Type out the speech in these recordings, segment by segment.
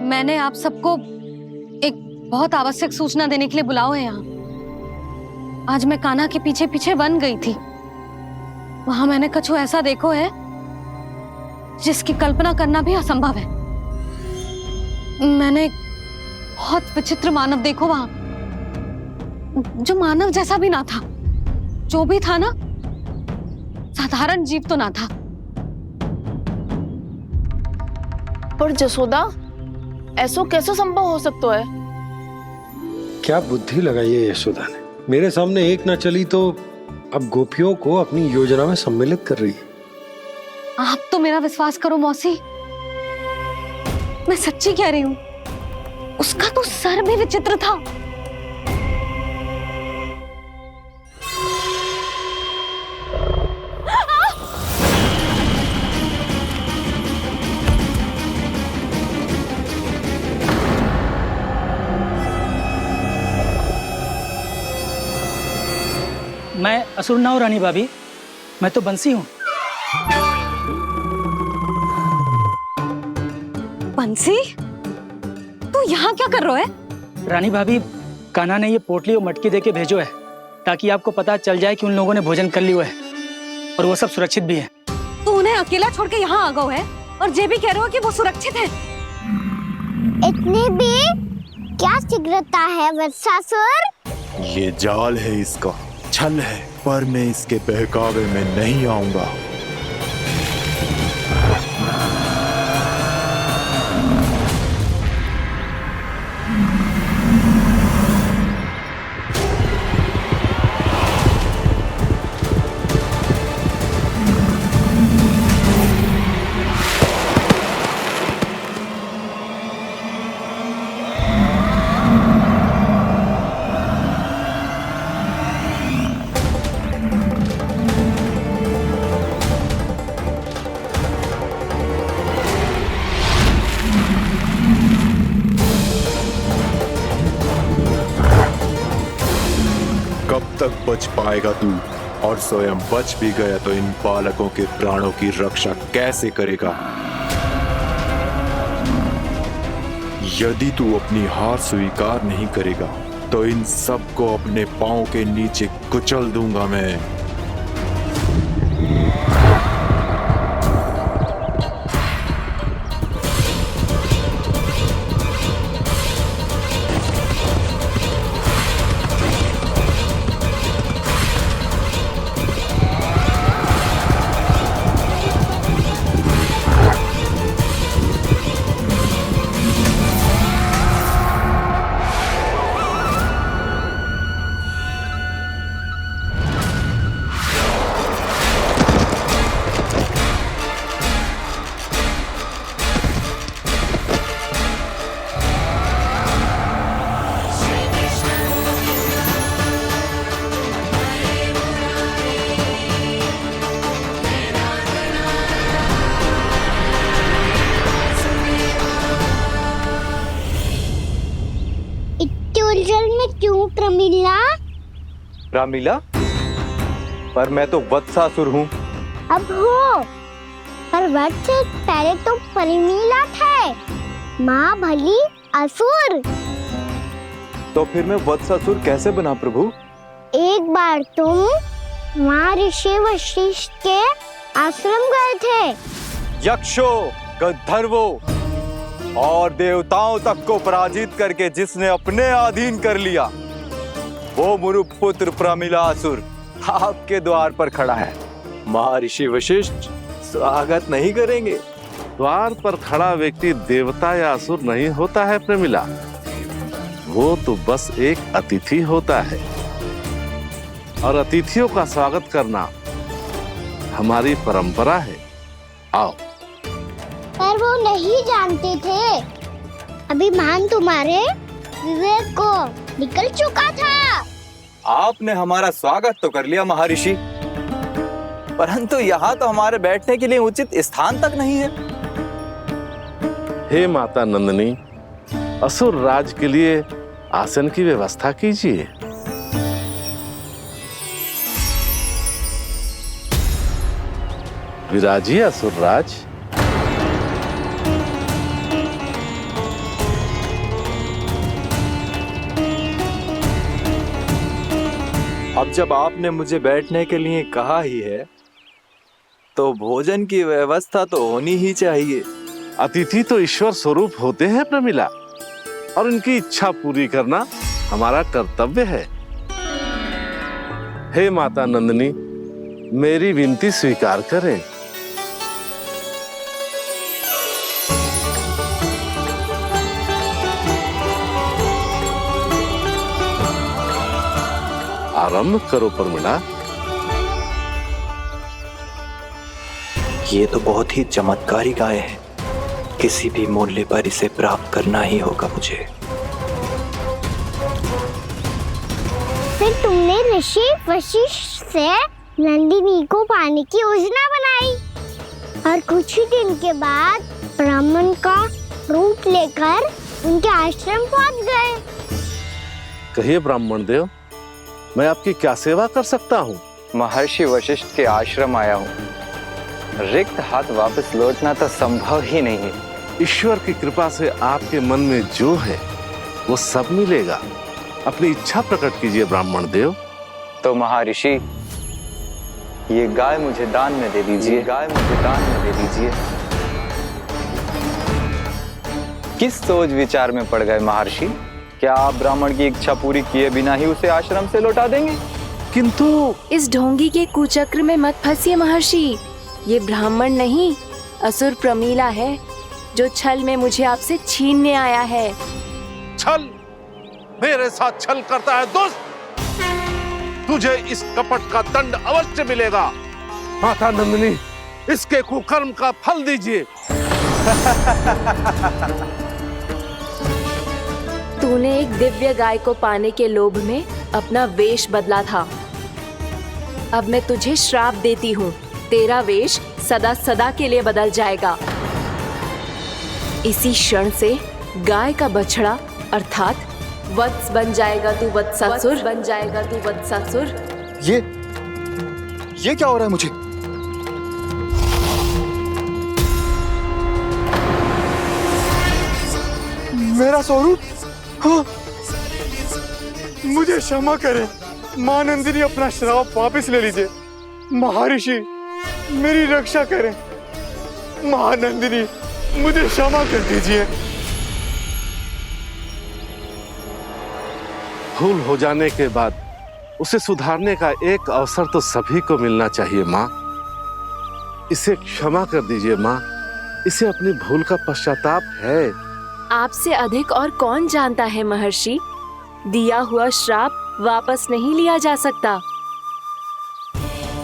मैंने आप सबको एक बहुत आवश्यक सूचना देने के लिए बुलाओ है यहाँ। आज मैं कान्हा के पीछे पीछे वन गई थी। वहां मैंने कछु ऐसा देखो है जिसकी कल्पना करना भी असंभव है। मैंने बहुत विचित्र मानव देखो वहां, जो मानव जैसा भी ना था। जो भी था ना, साधारण जीव तो ना था। पर जसोदा, ऐसा कैसे संभव हो सकता है? क्या बुद्धि लगाई है यशोदा ने। मेरे सामने एक ना चली तो अब गोपियों को अपनी योजना में सम्मिलित कर रही है। आप तो मेरा विश्वास करो मौसी, मैं सच्ची कह रही हूं। उसका तो सर भी विचित्र था। मैं असुर ना हूं रानी भाभी, मैं तो बंसी हूँ। बंसी, तू यहाँ क्या कर रहा है? रानी भाभी, कान्हा ने ये पोटली और मटकी देके भेजो है ताकि आपको पता चल जाए कि उन लोगों ने भोजन कर लिया है और वो सब सुरक्षित भी है। तू उन्हें अकेला छोड़ के यहाँ आ गए है और ये भी कह रहे हो कि वो सुरक्षित है। इतनी भी क्या शीघ्रता है वत्सासुर? ये जाल है, इसका छल है, पर मैं इसके बहकावे में नहीं आऊंगा। कब तक बच पाएगा तू? और स्वयं बच भी गया तो इन बालकों के प्राणों की रक्षा कैसे करेगा? यदि तू अपनी हार स्वीकार नहीं करेगा तो इन सबको अपने पांव के नीचे कुचल दूंगा मैं। उलझन में क्यों प्रमिला? रामलीला, पर मैं तो वत्सासुर हूँ। अब हो, पर वत्स से पहले तो प्रमिला थे। माँ भली असुर। तो फिर मैं वत्सासुर कैसे बना प्रभु? एक बार तुम माँ ऋषि वशिष्ठ के आश्रम गए थे। यक्षों, गंधर्वों और देवताओं तक को पराजित करके जिसने अपने अधीन कर लिया, वो मुरुपुत्र प्रमिलासुर आपके द्वार पर खड़ा है। महर्षि वशिष्ठ स्वागत नहीं करेंगे। द्वार पर खड़ा व्यक्ति देवता या असुर नहीं होता है प्रमिला, वो तो बस एक अतिथि होता है और अतिथियों का स्वागत करना हमारी परंपरा है। आओ। पर वो नहीं जानते थे। अभिमान तुम्हारे विवेक को निकल चुका था। आपने हमारा स्वागत तो कर लिया महर्षि, परंतु यहाँ तो हमारे बैठने के लिए उचित स्थान तक नहीं है। हे माता नंदिनी, असुर राज के लिए आसन की व्यवस्था कीजिए। विराजिए असुर राज। अब जब आपने मुझे बैठने के लिए कहा ही है तो भोजन की व्यवस्था तो होनी ही चाहिए। अतिथि तो ईश्वर स्वरूप होते हैं प्रमिला, और उनकी इच्छा पूरी करना हमारा कर्तव्य है। हे माता नंदिनी, मेरी विनती स्वीकार करें। आरंभ करो प्रमिला। ये तो बहुत ही चमत्कारी गाय है, किसी भी मूल्य पर इसे प्राप्त करना ही होगा मुझे। फिर तुमने ऋषि वशिष्ठ से नंदिनी को पाने की योजना बनाई और कुछ ही दिन के बाद ब्राह्मण का रूप लेकर उनके आश्रम पहुंच गए। कहिए ब्राह्मण देव, मैं आपकी क्या सेवा कर सकता हूँ? महर्षि वशिष्ठ के आश्रम आया हूँ। रिक्त हाथ वापस लौटना तो संभव ही नहीं है। ईश्वर की कृपा से आपके मन में जो है वो सब मिलेगा। अपनी इच्छा प्रकट कीजिए ब्राह्मण देव। तो महर्षि, ये गाय मुझे दान में दे दीजिए। गाय मुझे दान में दे दीजिए। किस सोच विचार में पड़ गए महर्षि? क्या आप ब्राह्मण की इच्छा पूरी किए बिना ही उसे आश्रम से लौटा देंगे? किंतु इस ढोंगी के कुचक्र में मत फंसिए महर्षि। ये ब्राह्मण नहीं, असुर प्रमीला है, जो छल में मुझे आपसे छीनने आया है। छल? मेरे साथ छल करता है दुष्ट? तुझे इस कपट का दंड अवश्य मिलेगा। माता नंदिनी, इसके कुकर्म का फल दीजिए। तूने एक दिव्य गाय को पाने के लोभ में अपना वेश बदला था। अब मैं तुझे श्राप देती हूँ, तेरा वेश सदा सदा के लिए बदल जाएगा। इसी क्षण से गाय का बछड़ा अर्थात वत्स बन जाएगा तू वत्सासुर, बन जाएगा तू वत्सासुर। ये क्या हो रहा है मुझे? मेरा स्वरूप? हाँ। मुझे क्षमा करें मां नंदिनी, अपना श्राप वापस ले लीजिए। महर्षि, मेरी रक्षा करें। महानंदिनी, मुझे क्षमा कर दीजिए। भूल हो जाने के बाद उसे सुधारने का एक अवसर तो सभी को मिलना चाहिए माँ। इसे क्षमा कर दीजिए माँ, इसे अपनी भूल का पश्चाताप है। आपसे अधिक और कौन जानता है महर्षि, दिया हुआ श्राप वापस नहीं लिया जा सकता।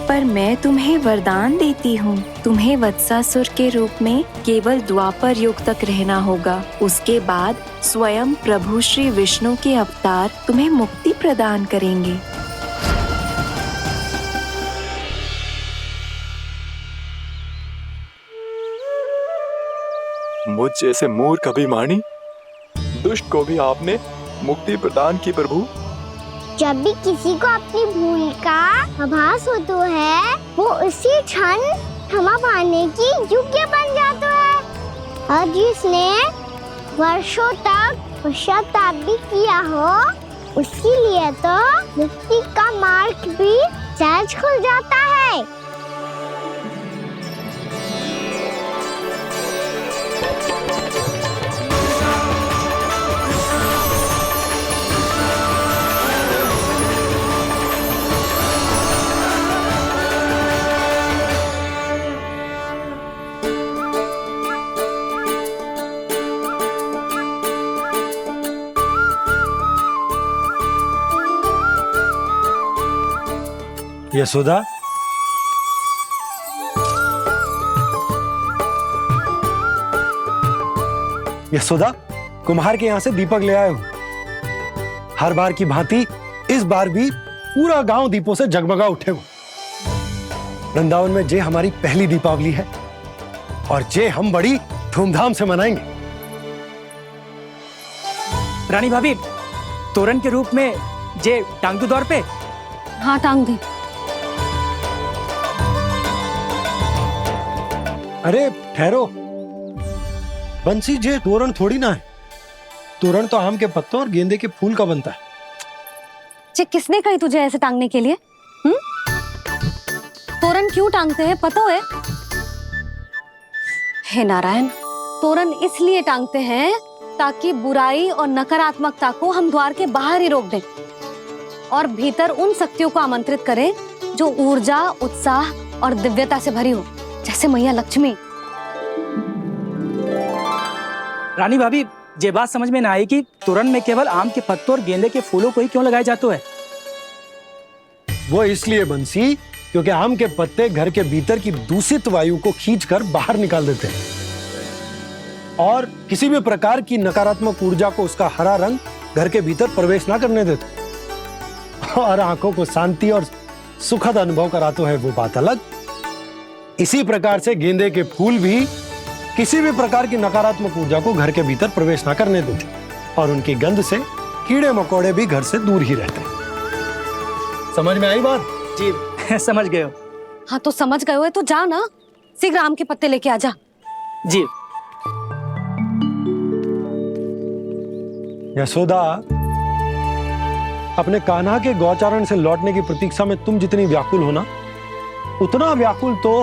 पर मैं तुम्हें वरदान देती हूँ, तुम्हें वत्सासुर के रूप में केवल द्वापर युग तक रहना होगा। उसके बाद स्वयं प्रभु श्री विष्णु के अवतार तुम्हें मुक्ति प्रदान करेंगे। मुझ जैसे मूर्ख अभिमानी दुष्ट को भी आपने मुक्ति प्रदान की प्रभु। जब भी किसी को अपनी भूल का आभास होता है, वो उसी क्षण क्षमा पाने की योग्य बन जाता है। और जिसने वर्षों तक पश्चाताप भी किया हो, उसके लिए तो मुक्ति का मार्ग भी सहज खुल जाता है। यशोदा, यशोदा, कुम्हार के यहाँ से दीपक ले आए हूं। हर बार की भांति इस बार भी पूरा गांव दीपों से जगमगा उठे हो। वृंदावन में जे हमारी पहली दीपावली है और जे हम बड़ी धूमधाम से मनाएंगे। रानी भाभी, तोरण के रूप में जे टांग दो दौर पे। हाँ, टांग दी। अरे ठहरो, बंसी, जे तोरण थोड़ी ना है। तोरण तो आम के पत्तों और गेंदे के फूल का बनता है। जे किसने कही तुझे ऐसे टांगने के लिए? तोरण क्यों टांगते हैं पता है? हे नारायण, तोरण इसलिए टांगते हैं ताकि बुराई और नकारात्मकता को हम द्वार के बाहर ही रोक दें और भीतर उन शक्तियों को आमंत्रित करें जो ऊर्जा, उत्साह और दिव्यता से भरी हो, जैसे मैया लक्ष्मी। रानी भाभी, ये बात समझ में ना आई कि तोरण में केवल आम के पत्तों और गेंदे के फूलों को ही क्यों लगाए जाते हैं? वो इसलिए बंसी क्योंकि आम के पत्ते घर के भीतर की दूषित वायु को खींचकर बाहर निकाल देते हैं और किसी भी प्रकार की नकारात्मक ऊर्जा को उसका हरा रंग घर के भीतर प्रवेश ना करने देते और आंखों को शांति और सुखद अनुभव कराते हैं, वो बात अलग। इसी प्रकार से गेंदे के फूल भी किसी भी प्रकार की नकारात्मक ऊर्जा को घर के भीतर प्रवेश ना करने देते और उनकी गंध से कीड़े मकोड़े भी घर से दूर ही रहते हैं। समझ में आई बात? जी समझ गए हो। हाँ तो समझ गए हो तो जा ना, शीघ्र आम के पत्ते लेके आ जा। जी। यशोदा, अपने कान्हा के गौचारण से लौटने की प्रतीक्षा में तुम जितनी व्याकुल हो ना, उतना व्याकुल तो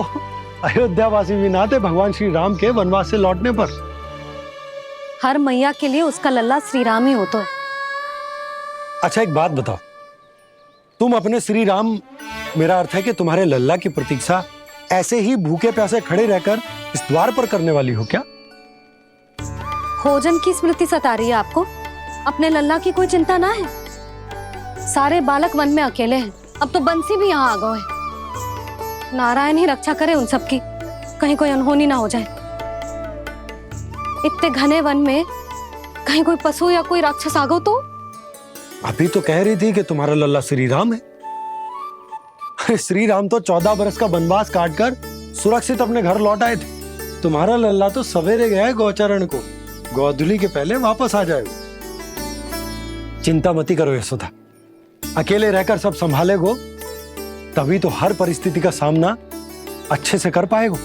अयोध्यावासी भी ना थे भगवान श्री राम के वनवास से लौटने पर। हर मैया के लिए उसका लल्ला श्री राम ही होता है। अच्छा एक बात बताओ, तुम अपने श्री राम, मेरा अर्थ है कि तुम्हारे लल्ला की प्रतीक्षा ऐसे ही भूखे प्यासे खड़े रहकर इस द्वार पर करने वाली हो क्या? भोजन की स्मृति सता रही है आपको? अपने लल्ला की कोई चिंता ना है। सारे बालक वन में अकेले हैं, अब तो बंसी भी यहाँ आ गए हैं। नारायण ही रक्षा करे उन सबकी, कहीं कोई अनहोनी ना हो जाए। इतने घने वन में कहीं कोई पशु या कोई राक्षस आ गो तो? अभी तो कह रही थी कि तुम्हारा लल्ला श्री राम है। श्री राम तो 14 बरस का वनवास काटकर सुरक्षित अपने घर लौट आए थे। तुम्हारा लल्ला तो सवेरे गया है गौचरण को, गोधूली के पहले वापस आ जाएगा। चिंता मती करो यशोदा, अकेले रहकर सब संभालेगो तभी तो हर परिस्थिति का सामना अच्छे से कर पाएगो।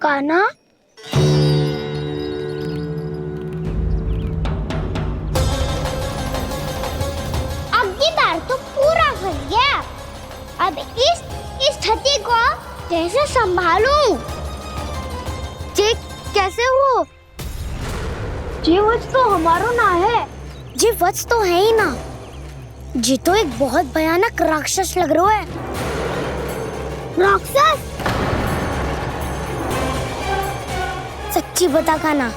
कान्हा, अब की बार तो पूरा फंस गया। अब इस स्थिति को कैसे संभालूं? जी कैसे हो? जी वत्स तो हमारो ना है। जी वत्स तो है ही ना। जी तो एक बहुत भयानक राक्षस लग रहा है। राक्षस? सच्ची बता कान्हा,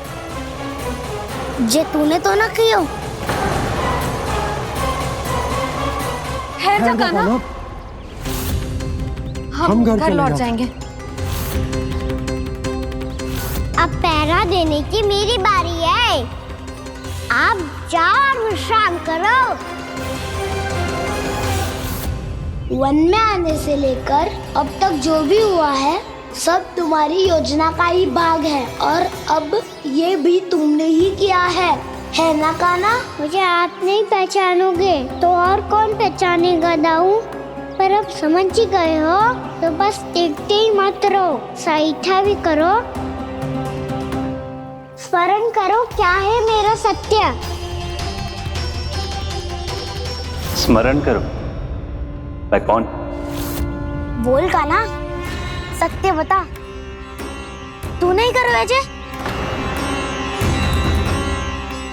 जे तूने तो ना कियो? है जा कान्हा, हम घर लौट जाएंगे। अब पहरा देने की मेरी बारी है। आप जाओ और विश्राम करो। वन में आने से लेकर अब तक जो भी हुआ है सब तुम्हारी योजना का ही भाग है और अब ये भी तुमने ही किया है ना कान्हा? मुझे आप नहीं पहचानोगे तो और कौन पहचानेगा दाऊ? पर अब समझ ही गए हो तो बस देखते ही मत रहो, सईठा भी करो, स्मरण करो क्या है मेरा सत्य। स्मरण करो? मैं कौन? बोल कान्हा, सत्य बता। तू नहीं करो अजय?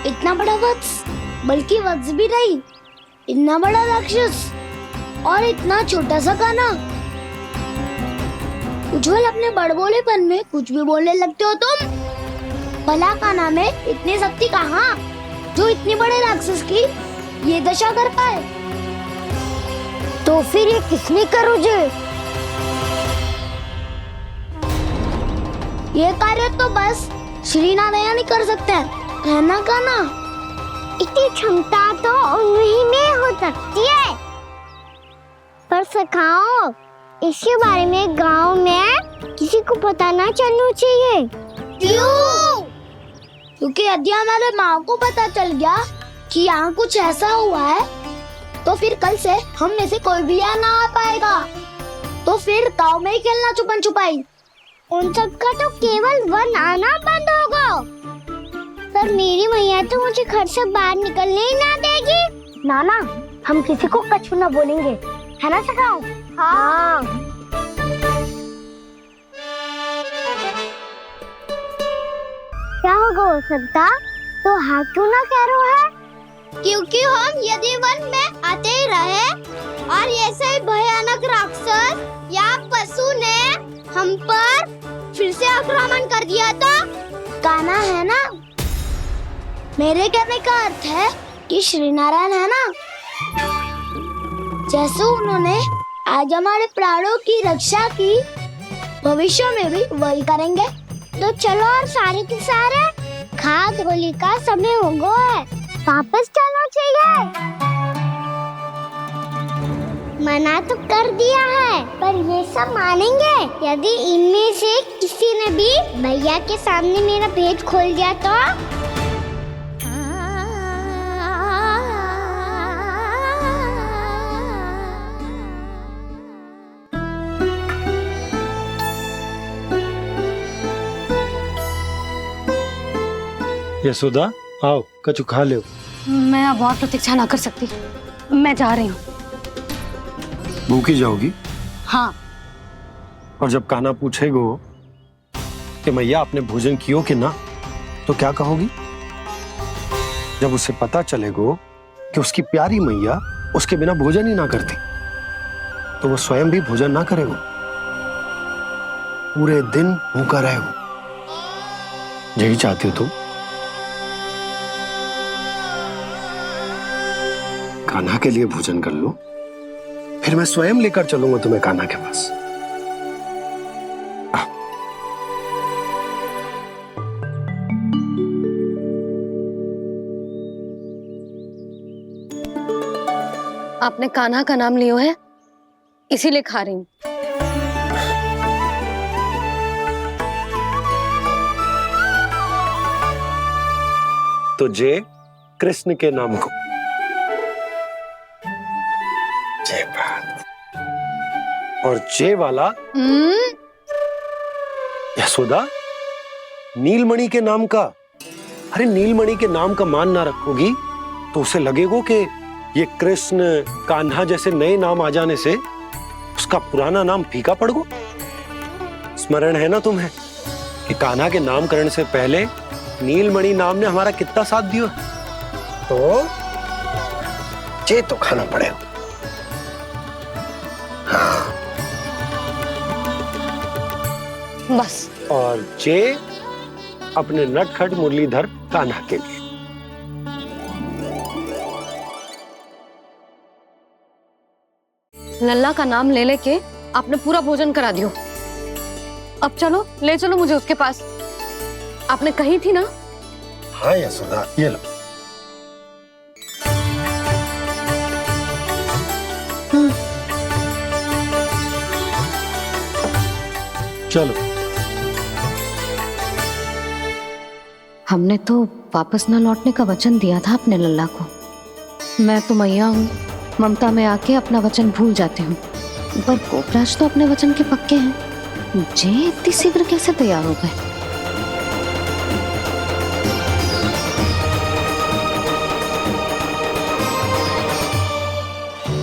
इतना बड़ा वत्स, बल्कि वत्स भी नहीं, इतना बड़ा राक्षस और इतना छोटा सा कान्हा। उज्जवल अपने बड़बोलेपन में कुछ भी बोलने लगते हो तुम। भला कान्हा में इतनी शक्ति कहाँ जो इतने बड़े राक्षस की ये दशा कर पाए? तो फिर ये किसने करो जे? ये कार्य तो बस श्री नारायण ही कर सकते हैं, है ना कान्हा? इतनी क्षमता तो उन्हीं में हो सकती है, पर सखाओ इसके बारे में गांव में किसी को पता ना चलना चाहिए। क्यों? क्योंकि यदि हमारे माँ को पता चल गया कि यहाँ कुछ ऐसा हुआ है तो फिर कल से हम में से कोई भी यहाँ ना आ पाएगा। तो फिर गांव में ही खेलना छुपन छुपाई। उन सब का तो केवल वन आना बंद होगा। पर मेरी मैया तो मुझे घर से बाहर निकलने ही ना देगी। नाना, हम किसी को कछु ना बोलेंगे, है ना सखाओ? हाँ। क्या होगा हो सकता? तो हाँ क्यों ना कह रहा है? क्योंकि हम यदि वन में आते ही रहे और ऐसे ही भयानक राक्षस या पशु ने हम पर फिर से आक्रमण कर दिया तो कान्हा है ना, मेरे कहने का अर्थ है कि श्री नारायण है ना, जैसे उन्होंने आज हमारे प्राणों की रक्षा की, भविष्य में भी वही करेंगे। तो चलो और सारे के सारे खाद होली का समय हो गया है, वापस चलना चाहिए। मना तो कर दिया है, पर ये सब मानेंगे यदि इनमें से किसी ने भी भैया के सामने मेरा पेट खोल दिया तो? यशोदा, आओ कछु खा लो। मैं अब और प्रतीक्षा ना कर सकती, मैं जा रही हूँ। भूखी जाओगी? हाँ। और जब कान्हा पूछेगो कि मैया आपने भोजन कियो कि ना, तो क्या कहोगी? जब उसे पता चलेगो कि उसकी प्यारी मैया उसके बिना भोजन ही ना करती, तो वो स्वयं भी भोजन ना करेगो, पूरे दिन भूखा रहेगो। यही चाहती हो तुम? कान्हा के लिए भोजन कर लो, फिर मैं स्वयं लेकर चलूंगा तुम्हें कान्हा के पास। आपने कान्हा का नाम लियो है, इसीलिए खा रही हूँ। तो जय कृष्ण के नाम को। जय बात। और जय वाला यशोदा, नीलमणि के नाम का। अरे नीलमणि के नाम का मान ना रखोगी तो उसे लगेगा कि ये कृष्ण कान्हा जैसे नए नाम आ जाने से उसका पुराना नाम फीका पड़ गो। स्मरण है ना तुम्हें कि कान्हा के नामकरण से पहले नीलमणि नाम ने हमारा कितना साथ दिया? तो जे तो खाना पड़ेगा। हाँ। बस। और जे अपने नटखट मुरलीधर कान्हा के लिए। लल्ला का नाम ले लेके आपने पूरा भोजन करा दियो। अब चलो, ले चलो मुझे उसके पास। आपने कही थी ना? हाँ यशोदा, ये लो। चलो। हमने तो वापस न लौटने का वचन दिया था अपने लल्ला को। मैं तो मैया हूँ, ममता में आके अपना वचन भूल जाती हूँ, पर गोपराज तो अपने वचन के पक्के हैं। जे इतनी शीघ्र कैसे तैयार हो गए?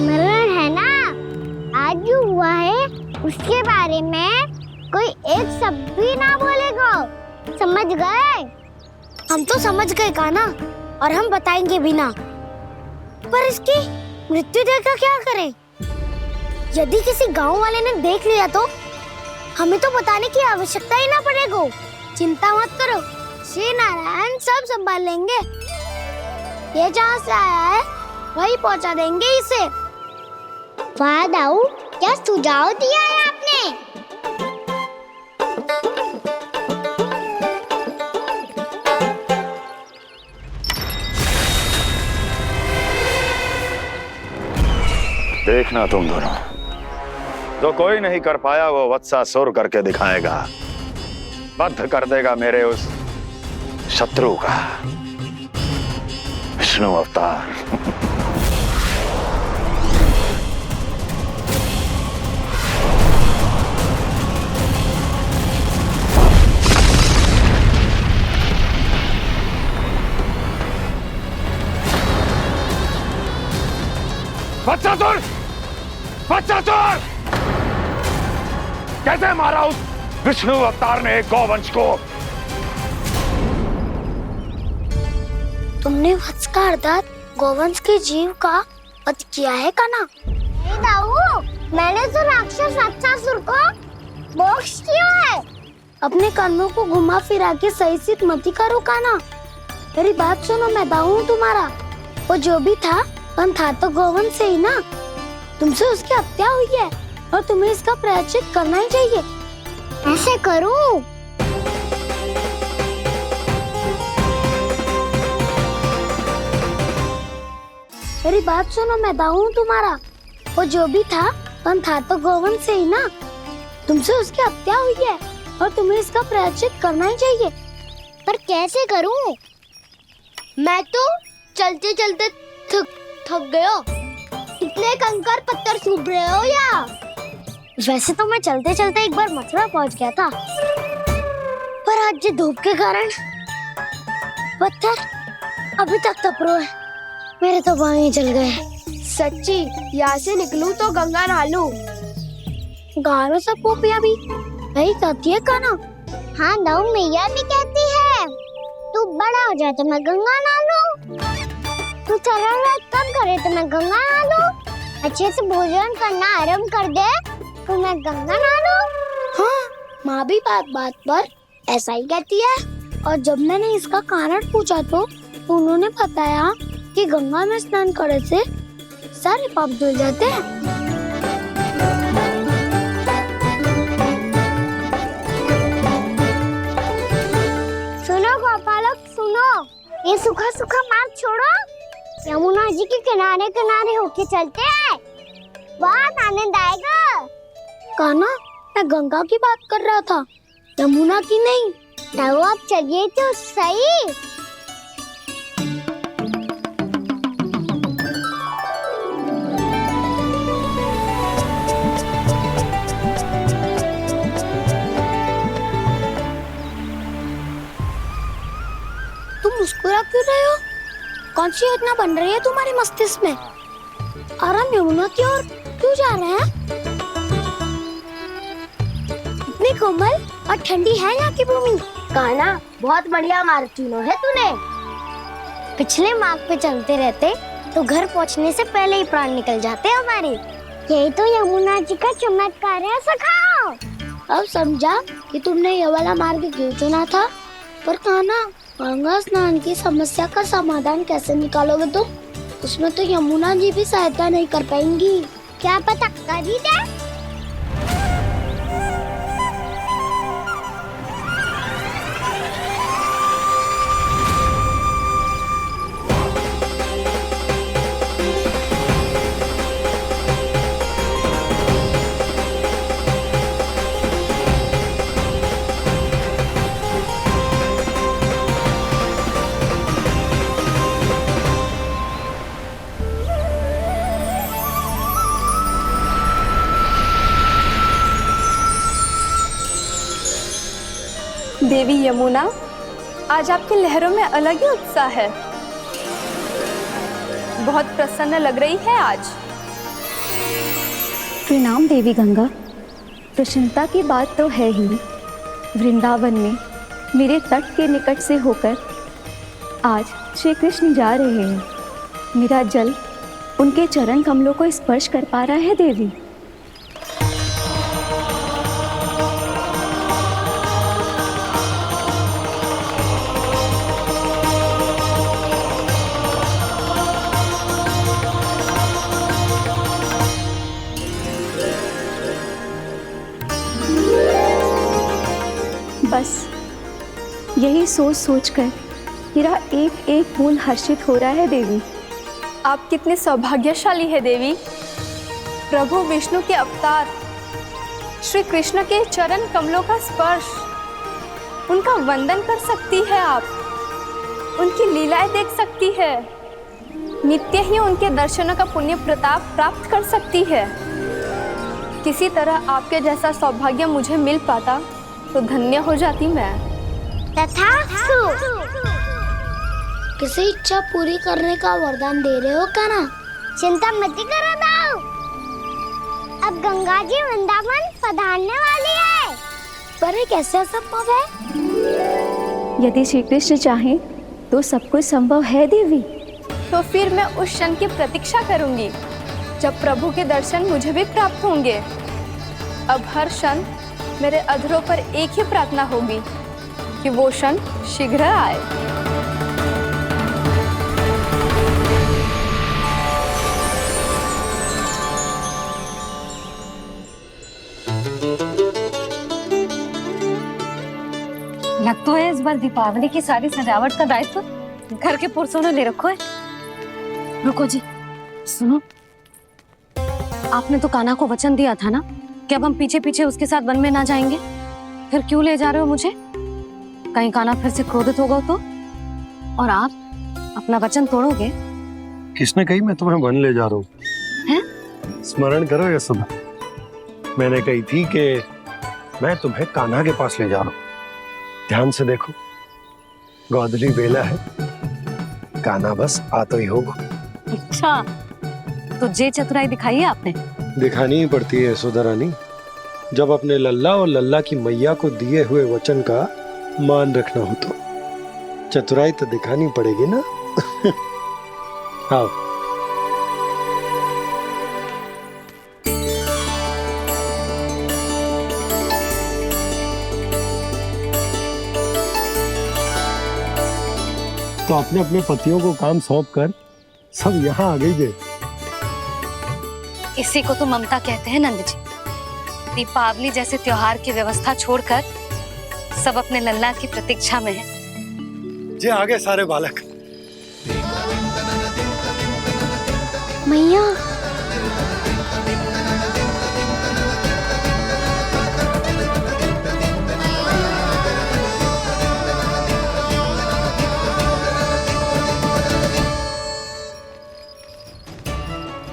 मरण है ना, आज जो हुआ है उसके बारे में कोई एक शब्द भी ना बोलेगा, समझ गए? हम तो समझ गए कान्हा, और हम बताएंगे भी ना। पर इसकी मृत्यु देखकर क्या करें? यदि किसी गांव वाले ने देख लिया तो हमें तो बताने की आवश्यकता ही ना पड़ेगा। चिंता मत करो, श्री नारायण सब संभाल लेंगे। ये जहाँ से आया है वही पहुँचा देंगे इसे। वाह दाऊ, क्या सुझाव दिया है आपने? देखना तुम दोनों, जो कोई नहीं कर पाया वो वत्सासुर करके दिखाएगा, बद्ध कर देगा मेरे उस शत्रु का विष्णु अवतार। वत्सासुर! वत्सासुर! कैसे मारा उस विष्णु अवतार ने गौवंश को? तुमने वत्स का अर्थात गौवंश के जीव का वध किया है काना? नहीं दाऊ, मैंने तो राक्षस वत्सासुर को मोक्ष किया है। अपने कर्मों को घुमा फिरा के सही सिद्ध मत करो काना। मेरी बात सुनो, मैं दाऊ हूँ तुम्हारा। वो जो भी था पर था तो गौवंश से ही ना। तुमसे उसकी हत्या हुई है और तुम्हें इसका प्रायश्चित करना ही चाहिए। ऐसे करूं? मेरी बात सुनो, मैं दाऊ हूँ तुम्हारा। वो जो भी था पर था तो गौवंश से ही ना। तुमसे उसकी हत्या हुई है और तुम्हें इसका प्रायश्चित करना ही चाहिए। पर कैसे करूं? मैं तो चलते चलते थक गया। इतने कंकर पत्थर सूख रहे हो या? वैसे तो मैं चलते चलते एक बार मथुरा पहुंच गया था, पर आज ये धूप के कारण पत्थर अभी तक तप रहे हैं। मेरे तो पाँव ही जल गए। सच्ची, यहाँ से निकलूं तो गंगा नहा लूं। गारों सब पोपिया भी वही कहती है काना। हाँ दाऊ, मैया भी कहती है तू बड़ा हो जाए तो मैं गंगा नहा लूं, तू चरण व्रत कम करे तो मैं गंगा नहा लूं, अच्छे से भोजन करना आरंभ कर दे तो मैं गंगा नहा लूं। हाँ, माँ भी बात बात पर ऐसा ही कहती है। और जब मैंने इसका कारण पूछा तो उन्होंने बताया कि गंगा में स्नान करने से सारे पाप धुल जाते हैं। सुनो गोपालक, सुनो, ये सूखा सूखा मार्ग छोड़ो, यमुना जी के किनारे किनारे होके चलते हैं, बहुत आनंद आएगा। काना, मैं गंगा की बात कर रहा था, यमुना की नहीं। तो आप चलिए तो सही। तुम मुस्कुरा क्यों रहे हो? कौन सी योजना बन रही है तुम्हारे मस्तिष्क में? और हम यमुना की ओर क्यों जा रहे हैं? इतनी कोमल और ठंडी है यहाँ की भूमि। काना, बहुत बढ़िया मार्ग चुना है तूने। पिछले मार्ग पे चलते रहते तो घर पहुँचने से पहले ही प्राण निकल जाते हमारे। यही तो यमुना जी का चमत्कार है सखाओ। अब समझा कि तुमने ये वाला मार्ग क्यों चुना था। पर काना, गंगा स्नान की समस्या का समाधान कैसे निकालोगे तुम? उसमें तो यमुना जी भी सहायता नहीं कर पाएंगी। क्या पता कर ही दे। देवी यमुना, आज आपकी लहरों में अलग ही उत्साह है। बहुत प्रसन्न लग रही है आज। प्रणाम देवी गंगा। प्रसन्नता की बात तो है ही। वृंदावन में मेरे तट के निकट से होकर आज श्री कृष्ण जा रहे हैं। मेरा जल उनके चरण कमलों को स्पर्श कर पा रहा है देवी। बस यही सोच सोचकर मेरा एक एक मूल हर्षित हो रहा है देवी। आप कितने सौभाग्यशाली है देवी। प्रभु विष्णु के अवतार श्री कृष्ण के चरण कमलों का स्पर्श, उनका वंदन कर सकती है आप, उनकी लीलाएं देख सकती है, नित्य ही उनके दर्शनों का पुण्य प्रताप प्राप्त कर सकती है। किसी तरह आपके जैसा सौभाग्य मुझे मिल पाता तो धन्य हो जाती मैं। किसी इच्छा पूरी करने का वरदान दे रहे हो काना? चिंता मत करो दाऊ, अब गंगा जी वृंदावन पधारने वाली है। पर ये कैसे संभव है? यदि श्री कृष्ण चाहें तो सब कुछ संभव है देवी। तो फिर मैं उस क्षण की प्रतीक्षा करूंगी जब प्रभु के दर्शन मुझे भी प्राप्त होंगे। अब हर क्षण मेरे अधरों पर एक ही प्रार्थना होगी कि वो क्षण शीघ्र आए। लग तो है इस बार दीपावली की सारी सजावट का दायित्व घर के पुरुषों ने ले रखो है। रुको जी, सुनो, आपने तो कान्हा को वचन दिया था ना कि अब हम पीछे पीछे उसके साथ वन में ना जाएंगे, फिर क्यों ले जा रहे हो मुझे? कहीं कान्हा फिर से क्रोधित होगा तो? और आप अपना वचन तोड़ोगे? किसने कही मैं तुम्हें वन ले जा रहा हूँ? हैं? स्मरण करो यशोदा, मैंने कही थी कि मैं तुम्हें कान्हा के पास ले जा रहा हूँ। ध्यान से देखो, गोदली बेला है, कान्हा बस आता ही होगा। अच्छा, तो जे चतुराई दिखाई है आपने? दिखानी ही पड़ती है यशोदा रानी, जब अपने लल्ला और लल्ला की मैया को दिए हुए वचन का मान रखना हो तो चतुराई तो दिखानी पड़ेगी ना। आओ। तो अपने अपने पतियों को काम सौंप कर सब यहाँ आ गई थे। इसी को तो ममता कहते हैं नंद जी। दीपावली जैसे त्योहार की व्यवस्था छोड़कर सब अपने लल्ला की प्रतीक्षा में हैं। जे आगे सारे बालक। मैया,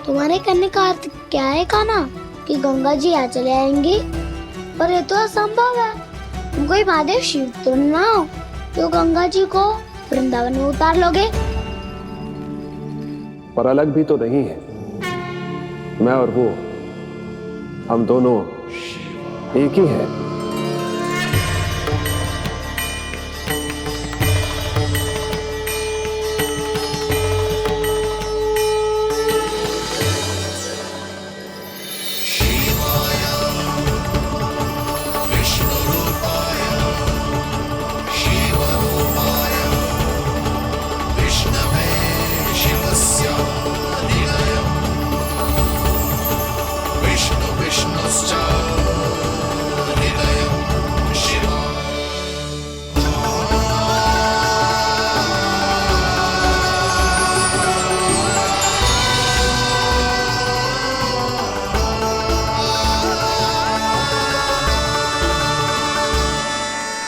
तुम्हारे करने का अर्थ क्या है कान्हा? कि गंगा जी यहाँ चले आएंगे? पर ये तो असंभव है। तुम कोई महादेव शिव तो ना हो तो गंगा जी को वृंदावन में उतार लोगे? पर अलग भी तो नहीं है। मैं और वो, हम दोनों एक ही हैं।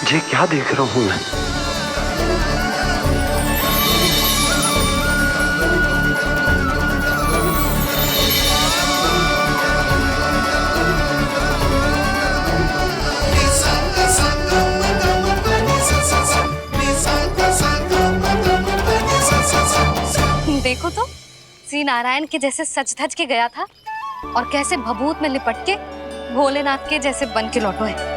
ये क्या देख रहा हूँ मैं? देखो तो, श्री नारायण के जैसे सच धज के गया था और कैसे भभूत में लिपट के भोलेनाथ के जैसे बन के लौटो है।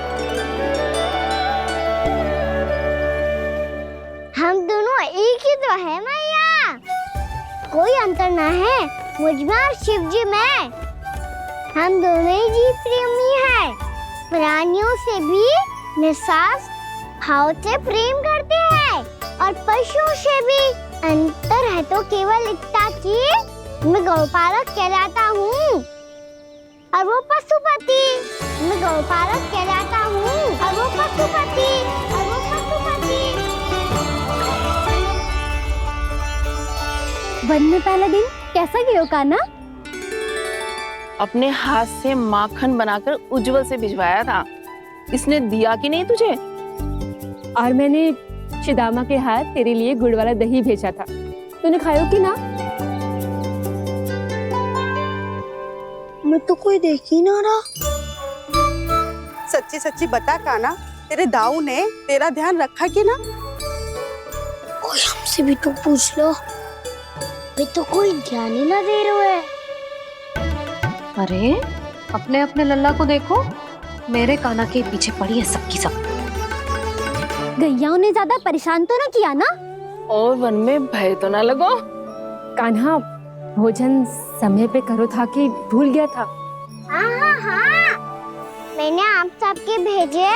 हम दोनों एक ही तो है मैया, कोई अंतर ना है मुझ में और शिव जी में। हम दोनों ही जीव प्रेमी हैं, प्राणियों से भी निस्वार्थ भाव से प्रेम करते हैं और पशुओं से भी। अंतर है तो केवल इतना कि मैं गौपालक कहलाता हूँ और वो पशुपति। मैं गौपालक कहलाता हूँ और वो पशुपति। वन में पहला दिन कैसा गया कान्हा? अपने हाथ से माखन बनाकर उज्जवल से भिजवाया था। इसने दिया कि नहीं तुझे? और मैंने शिदामा के हाथ तेरे लिए गुड़ वाला दही भेजा था, तूने खाया कि ना? मैं तो कोई देख ही ना रहा। सच्ची सच्ची बता कान्हा, तेरे दाऊ ने तेरा ध्यान रखा कि ना? कोई हमसे भी तो पूछ लो। पे तो कोई ध्यान ही ना दे रहा है। अरे अपने अपने लल्ला को देखो, मेरे काना के पीछे पड़ी है सबकी सब। गैयाओं ने ज्यादा परेशान तो ना किया ना? और वन में भय तो ना लगो। कान्हा भोजन समय पे करो था कि भूल गया था? हाँ, मैंने आप सबके भेजे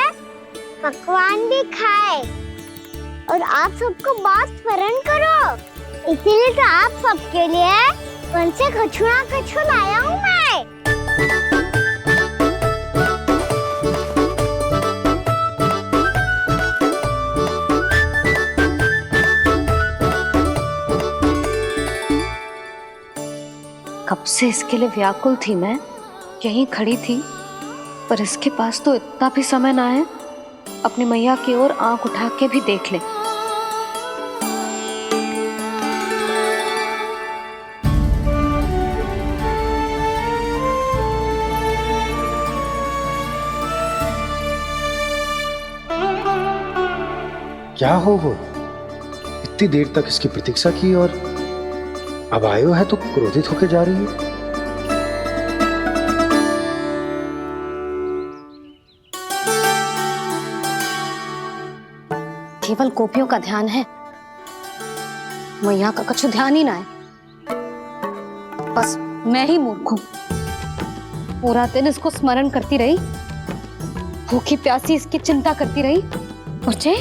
पकवान भी खाए और आप सबको बात स्मरण करो, इसीलिए तो आप सबके लिए वन से कछुआ लाया हूँ मैं। कब से इसके लिए व्याकुल थी मैं, यहीं खड़ी थी, पर इसके पास तो इतना भी समय ना है अपनी मैया की ओर आंख उठा के भी देख ले। क्या हो इतनी देर तक इसकी प्रतीक्षा की और अब आयो है तो क्रोधित होकर जा रही है। केवल गोपियों का ध्यान है, मैया का कुछ ध्यान ही ना है। बस मैं ही मूर्ख हूं, पूरा दिन इसको स्मरण करती रही, भूखी प्यासी इसकी चिंता करती रही, और जे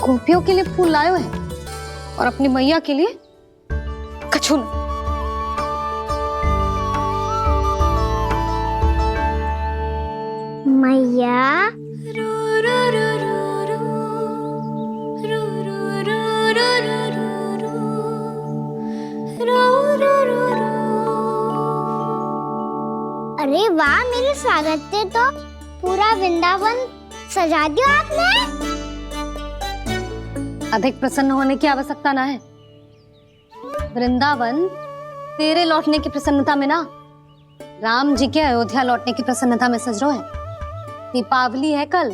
गोपियों के लिए फूल लायो है और अपनी मैया के लिए कछु न। मैया अरे वाह, मेरे स्वागत से तो पूरा वृंदावन सजा दिया आपने। अधिक प्रसन्न होने की आवश्यकता ना है। वृंदावन तेरे लौटने की प्रसन्नता में ना, राम जी के अयोध्या लौटने की प्रसन्नता में सज रहा है। दीपावली है कल।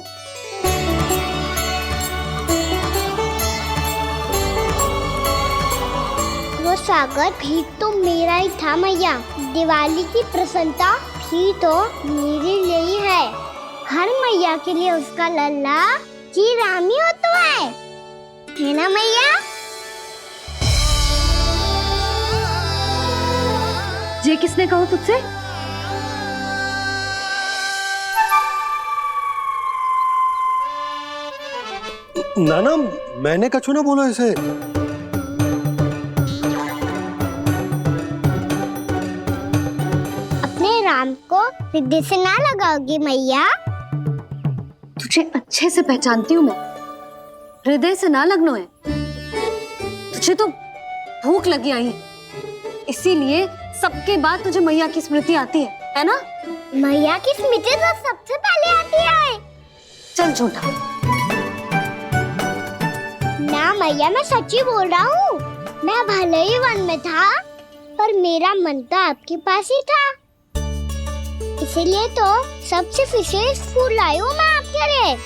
वो स्वागत भी तो मेरा ही था मैया। दिवाली की प्रसन्नता भी तो मेरे लिए ही है। हर मैया के लिए उसका लल्ला जी राम ही होता है ना मैया? ये किसने कहा तुझसे? नाना, मैंने कछु ना बोला इसे। अपने राम को हृदय से ना लगाओगी मैया? तुझे अच्छे से पहचानती हूँ मैं, हृदय से ना लगनो है। तुझे तो भूख लगी आई है, इसीलिए सबके बाद तुझे मैया की स्मृति आती है ना? मैया की स्मृति तो सबसे पहले आती है। चल झूठा ना मैया, मैं सच्ची बोल रहा हूँ। मैं भले ही वन में था, पर मेरा मन तो आपके पास ही था, इसीलिए तो सबसे विशेष फूल लाई हूँ मैं आपके लिए।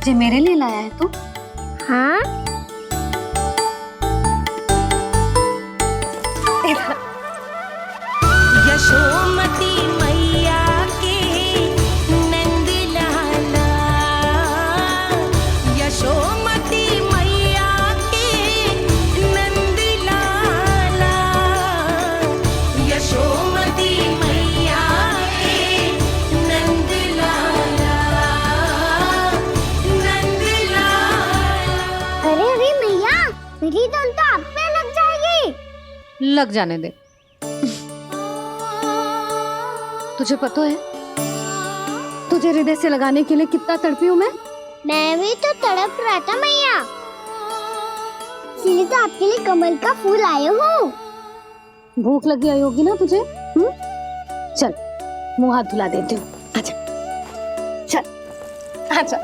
ये मेरे लिए लाया है तू? हाँ। यशोमती मैया के नंद लाला, यशोमती मैया के नंद लाला, यशोमती मैया के नंद लाला, नंद लाला। अरे मैया, मेरी धुन तो आप पे लग जाएगी। लग जाने दे। तुझे पता है तुझे हृदय से लगाने के लिए कितना तड़पी हूँ मैं? मैं भी तो तड़प रहा था मैया, इसलिए तो आपके लिए कमल का फूल आया हूँ। भूख लगी आई होगी ना तुझे? चल मुंह हाथ धुला देती हूँ, आजा चल आजा।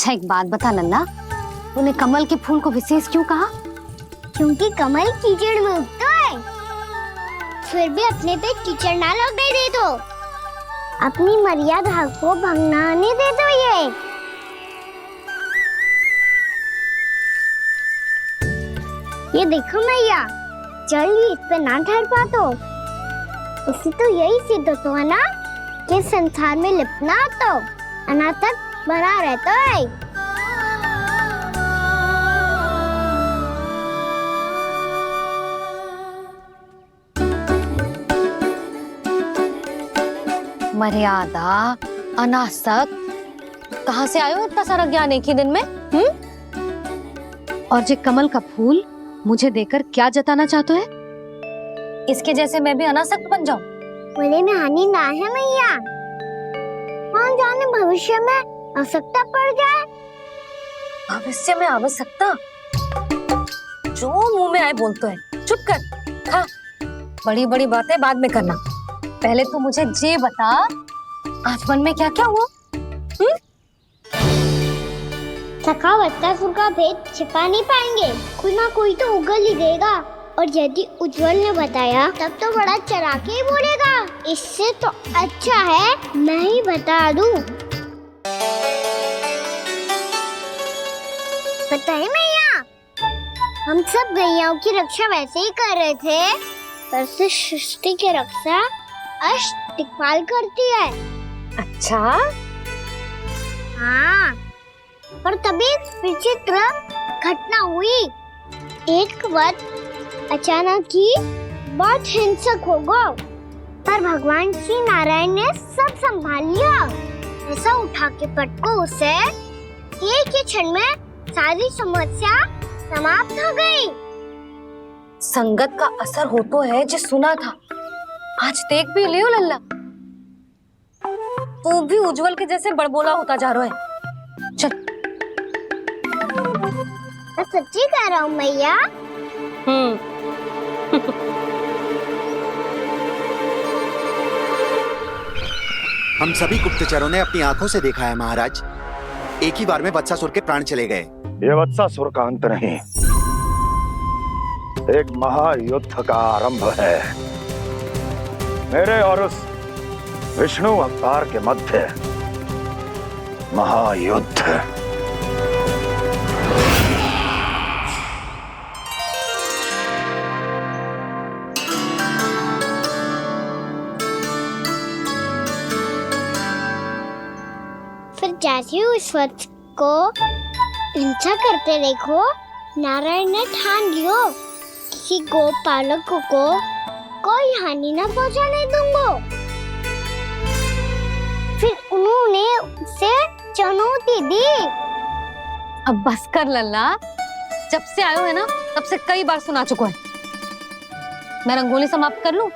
अच्छा एक बात बता लल्ला, तूने कमल के फूल को विशेष क्यों कहा? क्योंकि कमल कीचड़ में उगता है। फिर भी अपने पे कीचड़ ना लगने दे दो, अपनी मर्यादा को भंगने दे दो। ये देखो मैया, जल भी इस पे ना ठहर पा तो उससे तो यही सिद्ध होता है ना कि संसार में लिपना तो अनाथ तक बना रहता है। मर्यादा, अनासक, कहाँ से आयो इतना सारा ज्ञान एक ही दिन में? और जे कमल का फूल मुझे देकर क्या जताना चाहते है? इसके जैसे मैं भी अनासक्त बन जाऊं? बोले में हानि ना है मैया, कौन जाने भविष्य में आवश्यकता पड़ जाए। भविष्य में आवश्यकता? जो मुंह में आए बोलते है, चुप कर। हाँ, बड़ी बड़ी बातें बाद में करना, पहले तू मुझे ये बता आज मन में क्या क्या हुआ? सखावत्तासुर का भेद छिपा नहीं पाएंगे, कोई ना कोई तो उगल ही देगा। और यदि उज्जवल ने बताया तब तो बड़ा चला के ही बोलेगा। इससे तो अच्छा है मैं ही बता दूं। पता है मैया, हम सब गैयाओं की रक्षा वैसे ही कर रहे थे, पर से सृष्टि की रक्षा अष्ट दिक्पाल करती है। अच्छा? हाँ, पर तभी विचित्र घटना हुई। एक वक्त अचानक ही बहुत हिंसक हो गया, पर भगवान श्री नारायण ने सब संभाल लिया। ऐसा उठा के पटको उसे, एक ही क्षण में सारी समस्या समाप्त हो गई। संगत का असर हो तो है जो सुना था, आज देख भी लियो लल्ला, तू भी उज्जवल के जैसे बड़बोला होता जा रहा है। चल। मैं सच्ची कह रहा हूँ मैया। हम सभी गुप्तचरों ने अपनी आंखों से देखा है महाराज, एक ही बार में वत्सासुर के प्राण चले गए। ये वत्सासुर का अंत नहीं, एक महायुद्ध का आरंभ है। मेरे और उस विष्णु अवतार के मध्य महायुद्ध। फिर जैसे ही उस वक्त को हिंसा करते देखो, नारायण ने ठान लियो किसी गोपालक को कोई हानि न पहुंचाने दूंगा। फिर उन्होंने उसे चुनौती दी। अब बस कर लल्ला, जब से आयो है ना तब से कई बार सुना चुका है। मैं रंगोली समाप्त कर लूं,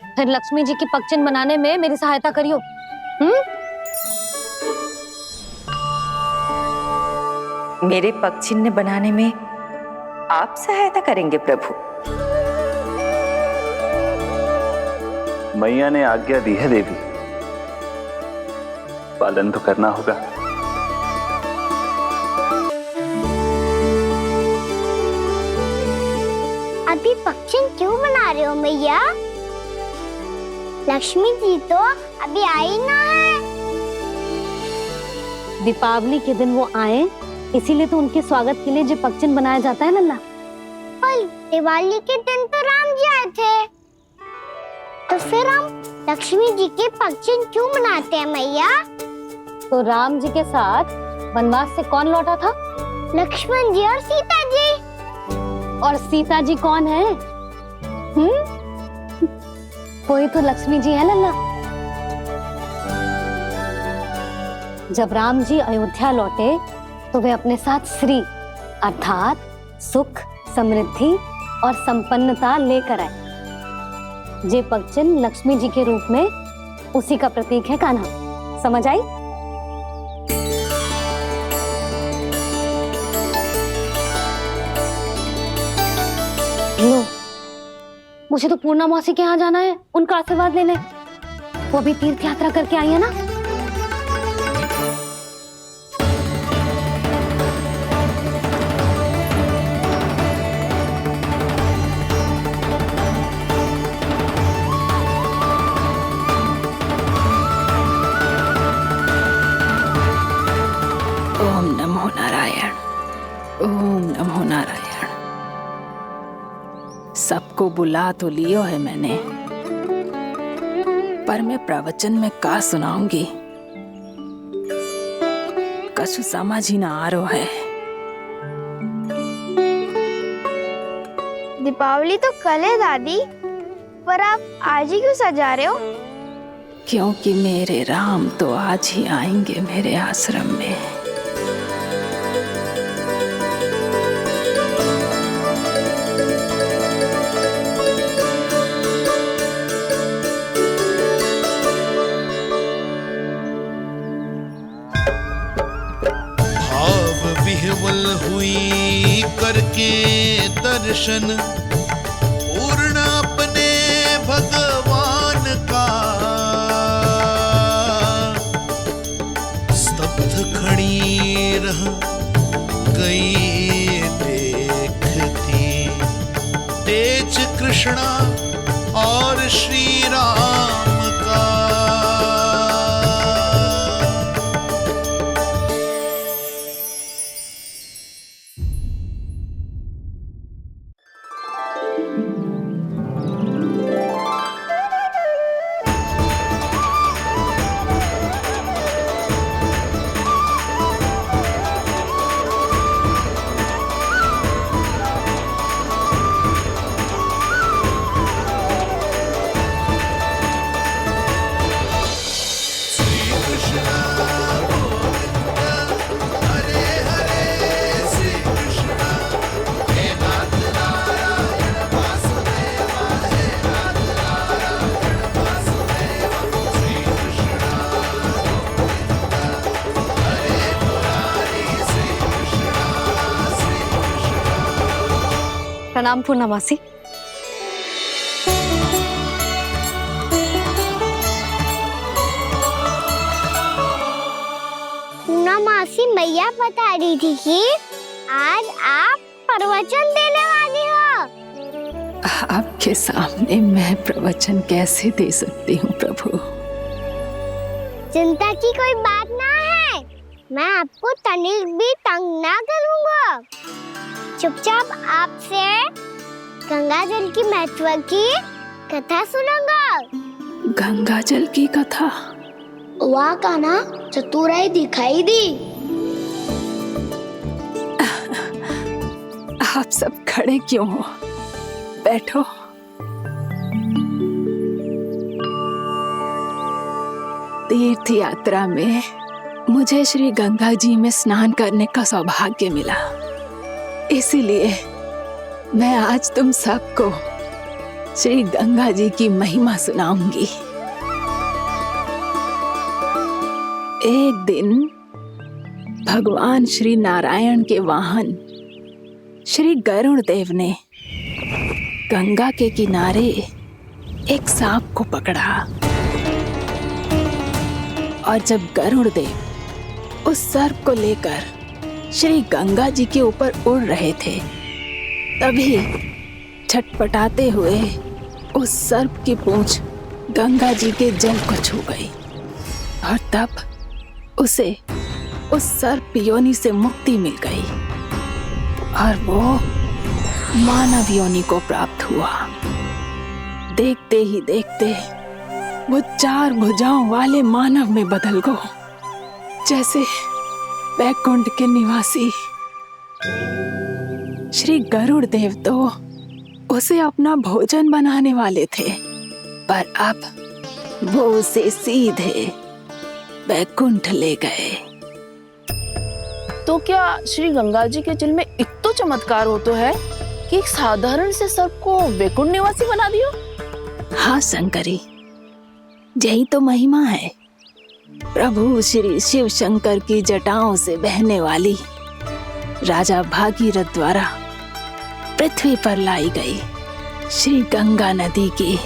फिर लक्ष्मी जी की पगचिन बनाने में मेरी सहायता करियो। मेरे पग चिन्ह बनाने में आप सहायता करेंगे प्रभु? मैया ने आज्ञा दी है देवी, पालन तो करना होगा। अभी पक्षी क्यों बना रहे हो मैया? लक्ष्मी जी तो अभी आई ना है। दीपावली के दिन वो आए, इसीलिए तो उनके स्वागत के लिए जो पगचिन बनाया जाता है लल्ला। पर दिवाली के दिन तो राम जी आए थे, तो फिर हम लक्ष्मी जी के पगचिन क्यों बनाते हैं मैया? तो राम जी के साथ वनवास से कौन लौटा था? लक्ष्मण जी और सीता जी। और सीता जी कौन है? कोई तो लक्ष्मी जी है लल्ला। जब राम जी अयोध्या लौटे तो वे अपने साथ श्री अर्थात सुख, समृद्धि और संपन्नता लेकर आए। जे पगचिन लक्ष्मी जी के रूप में उसी का प्रतीक है कान्हा। समझ आई? लो, मुझे तो पूर्णा मौसी के यहाँ जाना है, उनका आशीर्वाद लेने। वो भी तीर्थ यात्रा करके आई है ना। सबको बुला तो लियो है मैंने, पर मैं प्रवचन में का सुनाऊंगी, कछु समझ ही ना आ रहा है। दीपावली तो कल है दादी, पर आप आज ही क्यों सजा रहे हो? क्योंकि मेरे राम तो आज ही आएंगे मेरे आश्रम में। भाव विह्वल हुई करके दर्शन, पूर्ण अपने भगवान का, स्तब्ध खड़ी रह गई देखती तेज कृष्णा और श्री राम का। प्रणाम पूर्णमासी। पूर्णमासी मैया बता रही थी कि आज आप प्रवचन देने वाली हो। आपके सामने मैं प्रवचन कैसे दे सकती हूँ प्रभु? चिंता की कोई बात ना है, मैं आपको तनिक भी तंग ना करूँगा। चुपचाप आपसे गंगा जल की महत्व की कथा सुनूंगा। गंगा जल की कथा? वाह कान्हा, चतुराई दिखाई दी। आप सब खड़े क्यों हो? बैठो। तीर्थ यात्रा में मुझे श्री गंगा जी में स्नान करने का सौभाग्य मिला, इसीलिए मैं आज तुम सबको श्री गंगा जी की महिमा सुनाऊंगी। एक दिन भगवान श्री नारायण के वाहन श्री गरुड़ देव ने गंगा के किनारे एक सांप को पकड़ा, और जब गरुड़ देव उस सर्प को लेकर श्री गंगा जी के ऊपर उड़ रहे थे, तभी छटपटाते हुए उस सर्प की पूंछ गंगा जी के जल को छू गई, और तब उसे उस सर्प योनि से मुक्ति मिल गई और वो मानव योनि को प्राप्त हुआ। देखते ही देखते वो 4 भुजाओं वाले मानव में बदल गो, जैसे बैकुंठ के निवासी। श्री गरुड़ देव तो उसे अपना भोजन बनाने वाले थे, पर अब वो उसे सीधे बैकुंठ ले गए। तो क्या श्री गंगा जी के जल में इतना चमत्कार हो तो है कि एक साधारण से सर्प को वैकुंठ निवासी बना दियो? हाँ शंकरी, यही तो महिमा है। प्रभु श्री शिव शंकर की जटाओं से बहने वाली राजा भागीरथ द्वारा पृथ्वी पर लाई गई श्री गंगा नदी की,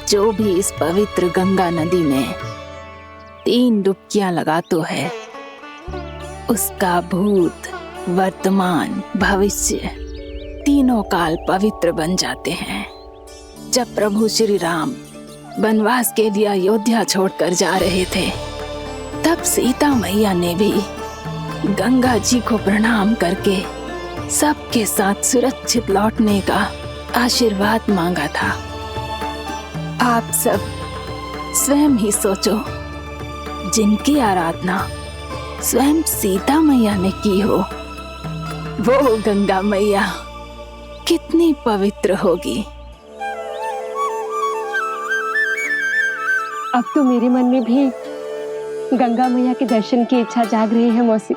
जो भी इस पवित्र गंगा नदी में 3 डुबकियां लगातो है, उसका भूत, वर्तमान, भविष्य तीनों काल पवित्र बन जाते हैं। जब प्रभु श्री राम वनवास के लिए अयोध्या छोड़कर जा रहे थे, तब सीता मैया ने भी गंगा जी को प्रणाम करके सबके साथ सुरक्षित लौटने का आशीर्वाद मांगा था। आप सब स्वयं ही सोचो, जिनकी आराधना स्वयं सीता मैया ने की हो, वो गंगा मैया कितनी पवित्र होगी। अब तो मेरे मन में भी गंगा मैया के दर्शन की इच्छा जाग रही है मौसी।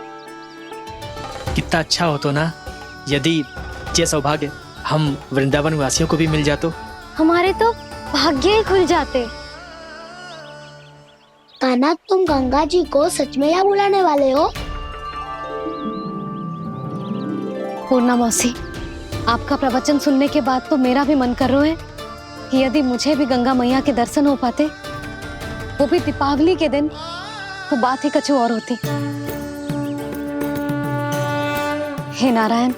कितना अच्छा हो तो ना यदि ये सौभाग्य हम वृंदावन वासियों को भी मिल जातो। हमारे तो भाग्य ही खुल जाते। कान्हा, तुम गंगा जी को सच में यहाँ बुलाने वाले हो? पूर्णा मौसी, आपका प्रवचन सुनने के बाद तो मेरा भी मन कर रहा है कि यदि मुझे भी गंगा मैया के दर्शन हो पाते, वो भी दीपावली के दिन, तो बात ही कुछ और होती। हे नारायण,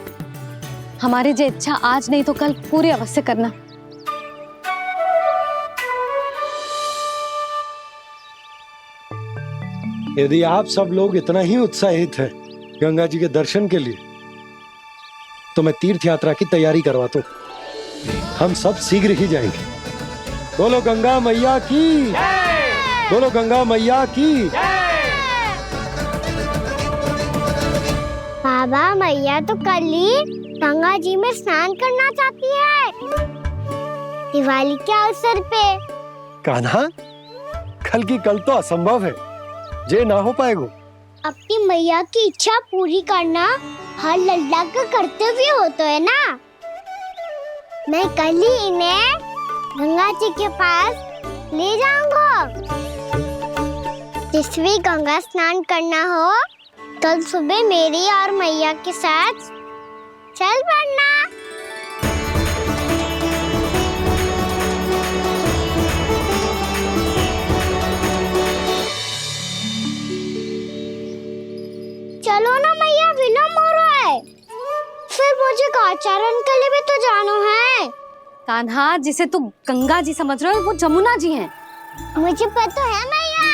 हमारी जो इच्छा आज नहीं तो कल पूरी अवश्य करना। यदि आप सब लोग इतना ही उत्साहित हैं गंगा जी के दर्शन के लिए, तो मैं तीर्थ यात्रा की तैयारी करवाता हूँ। हम सब शीघ्र ही जाएंगे। बोलो गंगा मैया की, बोलो गंगा मैया की। बाबा, मैया तो कल ही गंगा जी में स्नान करना चाहती है, दिवाली के अवसर पे। कान्हा, कल की कल तो असंभव है, जे ना हो पाएगा। अपनी मैया की इच्छा पूरी करना हर लल्ला का कर्तव्य होता है ना। मैं कल ही इन्हें गंगा जी के पास ले जाऊंगा। जिस भी गंगा स्नान करना हो, कल सुबह मेरी और मैया के साथ चल पड़ना। चलो ना मैया, विलम्ब हो रहा है। फिर मुझे गौचारण के लिए भी तो जाना है। कान्हा, जिसे तू गंगा जी समझ रहे हो, वो जमुना जी हैं। मुझे पता है मैया,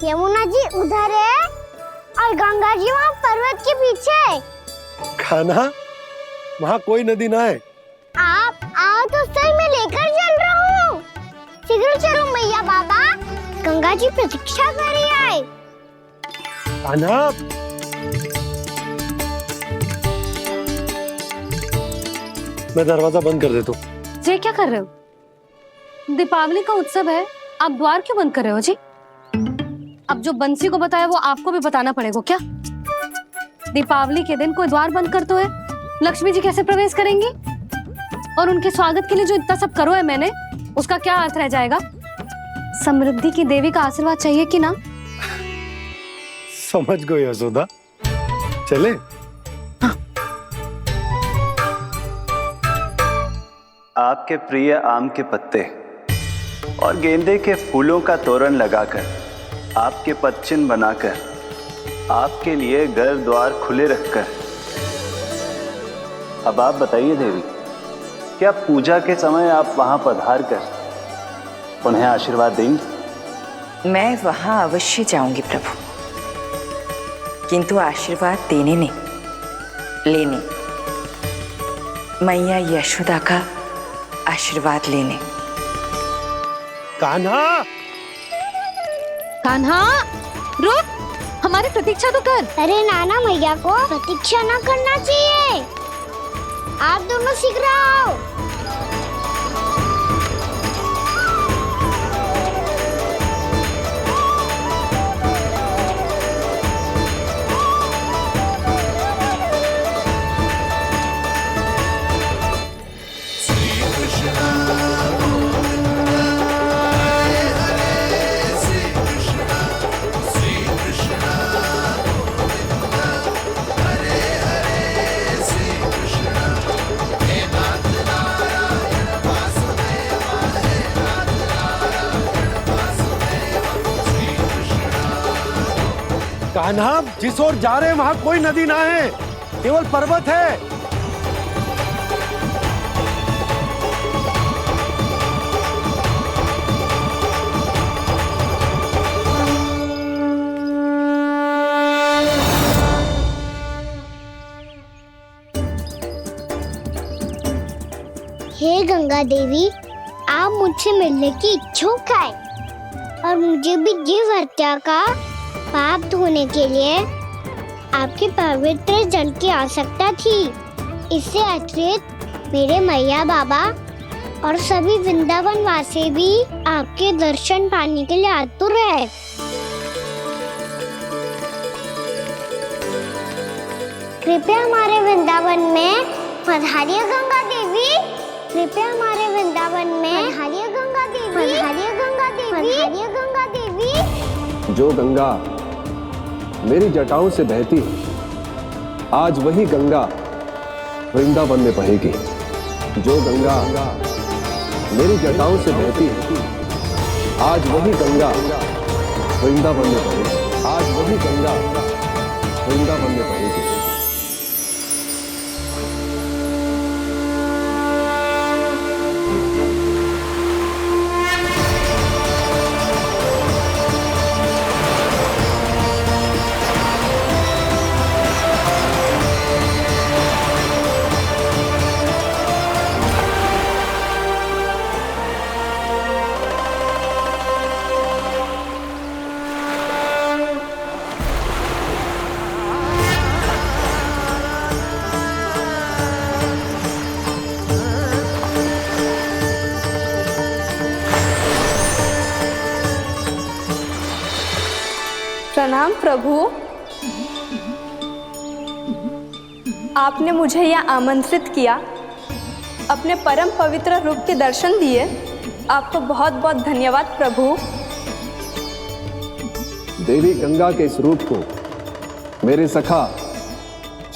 यमुना जी उधर है और गंगा जी वहाँ पर्वत के पीछे। कान्हा, वहाँ कोई नदी ना है। आप आओ तो सही, मैं लेकर चल रहा हूँ। शीघ्र चलो मैया। बाबा, गंगा जी प्रतीक्षा कर रही है। कान्हा, मैं दरवाजा बंद कर देता हूँ। ये क्या कर रहे हो? दीपावली का उत्सव है, आप द्वार क्यों बंद कर रहे हो जी? अब जो बंसी को बताया वो आपको भी बताना पड़ेगा क्या? दीपावली के दिन कोई द्वार बंद कर तो है, लक्ष्मी जी कैसे प्रवेश करेंगी? और उनके स्वागत के लिए जो इतना सब करो है मैंने, उसका क्या अर्थ रह जाएगा? समृद्धि की देवी का आशीर्वाद चाहिए कि ना? समझ गई यशोदा, चले। आपके प्रिय आम के पत्ते और गेंदे के फूलों का तोरण लगाकर, आपके पदचिन्ह बनाकर, आपके लिए घर द्वार खुले रखकर, अब आप बताइए देवी, क्या पूजा के समय आप वहां पधार कर उन्हें आशीर्वाद देंगी? मैं वहां अवश्य जाऊंगी प्रभु, किंतु आशीर्वाद देने नहीं, लेने। मैया यशोदा का आशीर्वाद लेने। कान्हा, कान्हा, रुक, हमारी प्रतीक्षा तो कर। अरे नाना, मैया को प्रतीक्षा न करना चाहिए। आप दोनों शीघ्र आओ। कान्हा, जिस ओर जा रहे हैं वहां कोई नदी ना है, केवल पर्वत है। हे गंगा देवी, आप मुझसे मिलने की इच्छुक है और मुझे भी जीव हत्या का पाप धोने के लिए आपके पवित्र जल की आवश्यकता थी। इससे अतिरिक्त मेरे मैया बाबा और सभी वृंदावन वासी भी आपके दर्शन पाने के लिए आतुर है। कृपया हमारे वृंदावन में पधारिए गंगा देवी। कृपया हमारे वृंदावन में पधारिए गंगा देवी। पधारिए गंगा देवी। पधारिए गंगा देवी। जो गंगा मेरी जटाओं से बहती है, आज वही गंगा वृंदावन में बहेगी। जो गंगा मेरी जटाओं से बहती है, आज वही गंगा वृंदावन में बहेगी। आज वही गंगा वृंदावन में बहेगी। प्रणाम प्रभु। आपने मुझे यहाँ आमंत्रित किया, अपने परम पवित्र रूप के दर्शन दिए। आपको बहुत बहुत धन्यवाद प्रभु। देवी गंगा के इस रूप को मेरे सखा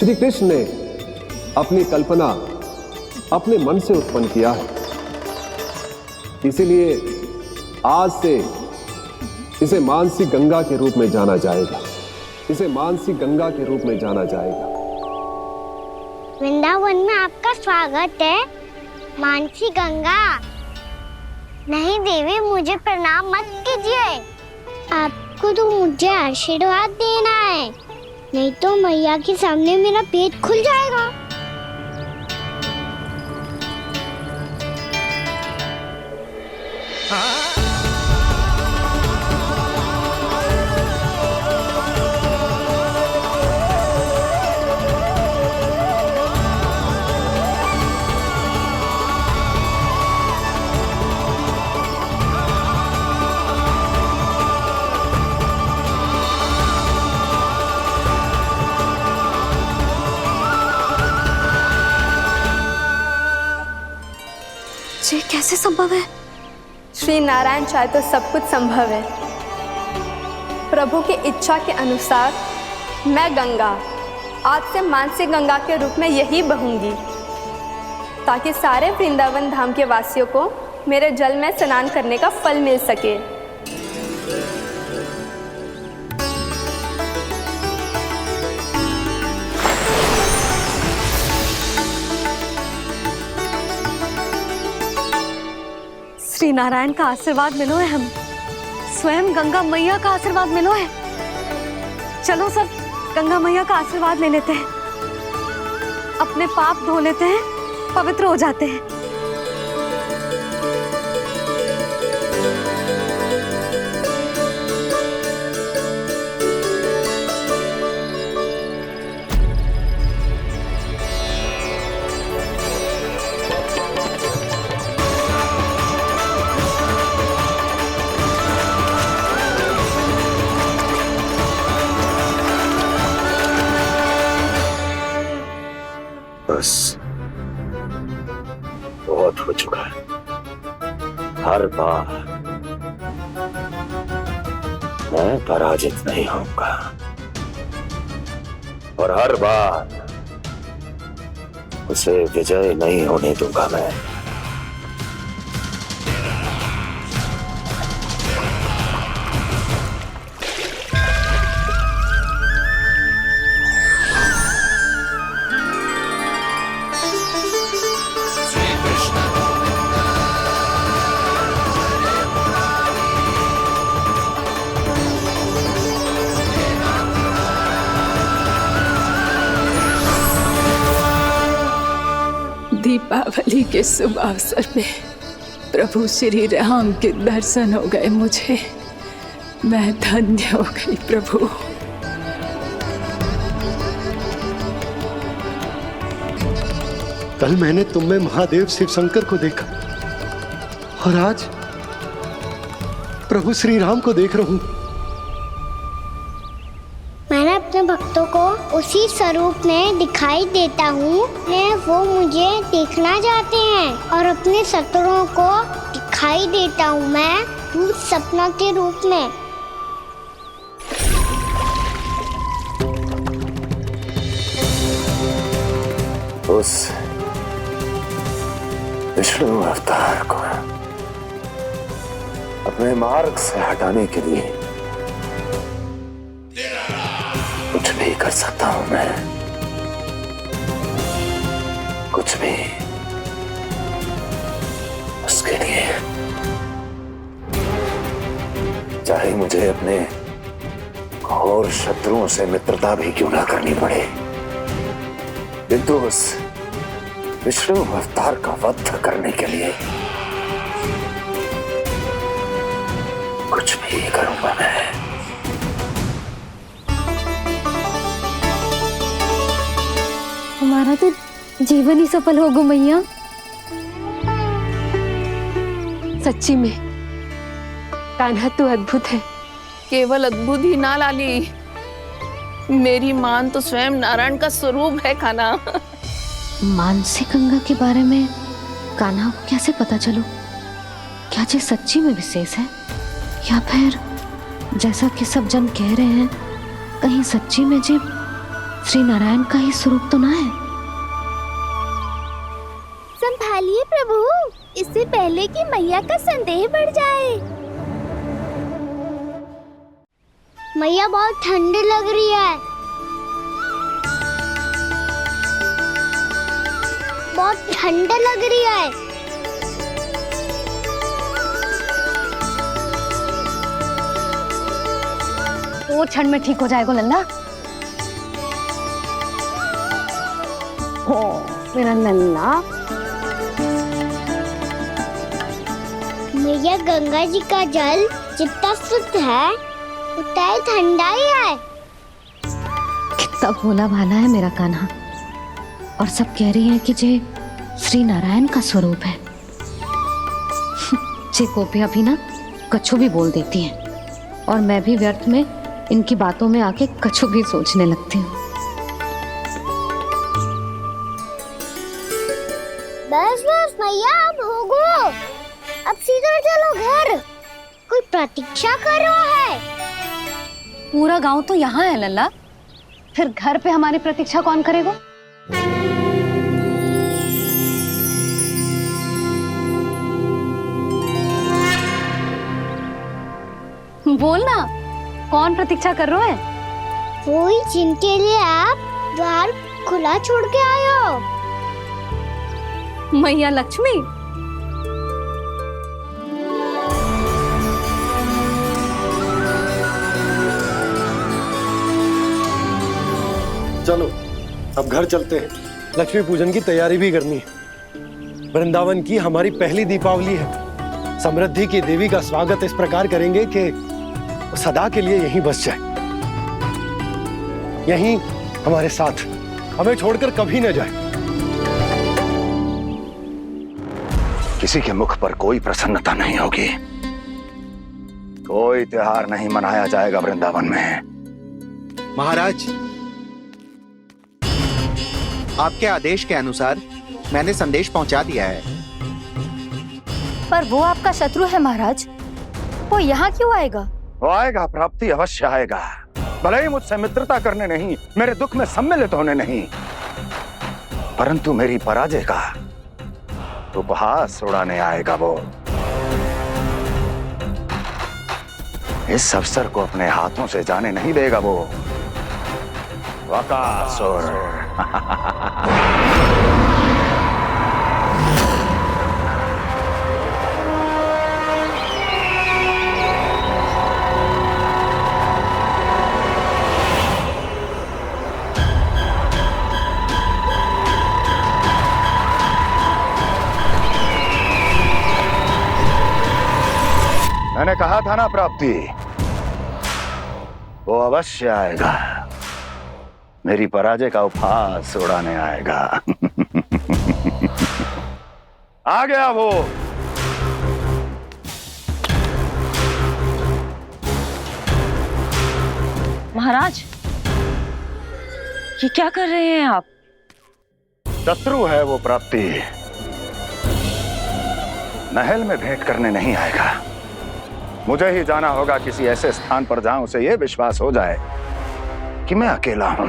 श्री कृष्ण ने अपनी कल्पना अपने मन से उत्पन्न किया है। इसीलिए आज से इसे मानसी गंगा के रूप में जाना जाएगा। इसे मानसी गंगा के रूप में जाना जाएगा। वृंदावन में आपका स्वागत है मानसी गंगा। नहीं देवी, मुझे प्रणाम मत कीजिए। आपको तो मुझे आशीर्वाद देना है, नहीं तो मैया के सामने मेरा पेट खुल जाएगा। ये कैसे संभव है? श्री नारायण चाहे तो सब कुछ संभव है। प्रभु की इच्छा के अनुसार मैं गंगा आज से मानसी गंगा के रूप में यही बहूंगी, ताकि सारे वृंदावन धाम के वासियों को मेरे जल में स्नान करने का फल मिल सके। श्री नारायण का आशीर्वाद मिलो है, हम स्वयं गंगा मैया का आशीर्वाद मिलो है। चलो सब गंगा मैया का आशीर्वाद ले लेते हैं, अपने पाप धो लेते हैं, पवित्र हो जाते हैं। बस बहुत हो चुका है। हर बार मैं पराजित नहीं होऊंगा और हर बार उसे विजय नहीं होने दूंगा मैं। दीपावली के शुभ अवसर पे प्रभु श्री राम के दर्शन हो गए मुझे। मैं धन्य हो गई प्रभु। कल मैंने तुम में महादेव शिव शंकर को देखा और आज प्रभु श्री राम को देख रहा हूं। मैंने अपने भक्तों को उसी स्वरूप में दिखाई देता हूँ वो मुझे देखना चाहते हैं और अपने शत्रुओं को दिखाई देता हूँ मैं भूत सपना के रूप में। उस विष्णु अवतार को अपने मार्ग से हटाने के लिए कुछ भी कर सकता हूं मैं, कुछ भी। उसके लिए चाहे मुझे अपने घोर शत्रुओं से मित्रता भी क्यों ना करनी पड़े, किंतु उस विष्णु अवतार का वध करने के लिए कुछ भी करूंगा मैं। हमारा तो जीवन ही सफल हो गो मैया। सच्ची में कान्हा तू अद्भुत है। केवल अद्भुत ही ना लाली, मेरी मान तो स्वयं नारायण का स्वरूप है कान्हा। मानसी गंगा के बारे में कान्हा को कैसे पता चलो? क्या ये सच्ची में विशेष है या फिर जैसा कि सब जन कह रहे हैं कहीं सच्ची में जी श्री नारायण का ही स्वरूप तो ना है? संभालिए प्रभु, इससे पहले कि मैया का संदेह बढ़ जाए। मैया बहुत ठंड लग रही है, बहुत ठंड लग रही है। वो क्षण में ठीक हो जाएगा लल्ला। ओ मेरा लल्ला। मैया गंगा जी का जल जितना शुद्ध है उतना ही ठंडा ही है। कितना भोला भाला है मेरा कान्हा। और सब कह रही हैं कि जे श्री नारायण का स्वरूप है। जे गोपियां भी ना कछु भी बोल देती हैं और मैं भी व्यर्थ में इनकी बातों में आके कछु भी सोचने लगती हूँ। बस बस मैया, अब होगो, अब सीधा चलो घर। कोई प्रतीक्षा कर रहा है। पूरा गांव तो यहाँ है लल्ला, फिर घर पे हमारी प्रतीक्षा कौन करेगा? बोल ना, कौन प्रतीक्षा कर रहा है? वही जिनके लिए आप द्वार खुला छोड़ के आए हो। मैया लक्ष्मी। चलो अब घर चलते हैं, लक्ष्मी पूजन की तैयारी भी करनी है। वृंदावन की हमारी पहली दीपावली है। समृद्धि की देवी का स्वागत इस प्रकार करेंगे कि सदा के लिए यहीं बस जाए, यहीं हमारे साथ, हमें छोड़कर कभी न जाए। किसी के मुख पर कोई प्रसन्नता नहीं होगी, कोई त्योहार नहीं मनाया जाएगा वृंदावन में। महाराज, आपके आदेश के अनुसार मैंने संदेश पहुंचा दिया है। पर वो आपका शत्रु है महाराज, वो यहाँ क्यों आएगा? वो आएगा, प्राप्ति अवश्य आएगा। भले ही मुझसे मित्रता करने नहीं, मेरे दुख में सम्मिलित होने नहीं, परंतु मेरी पराजय का उपहास उड़ाने आएगा वो। इस अवसर को अपने हाथों से जाने नहीं देगा वो। वकासुर। मैंने कहा था ना प्राप्ति, वो अवश्य आएगा, मेरी पराजय का उपहास उड़ाने आएगा। आ गया वो। महाराज, ये क्या कर रहे हैं आप? शत्रु है वो प्राप्ति, महल में भेंट करने नहीं आएगा। मुझे ही जाना होगा किसी ऐसे स्थान पर जहां उसे यह विश्वास हो जाए कि मैं अकेला हूं,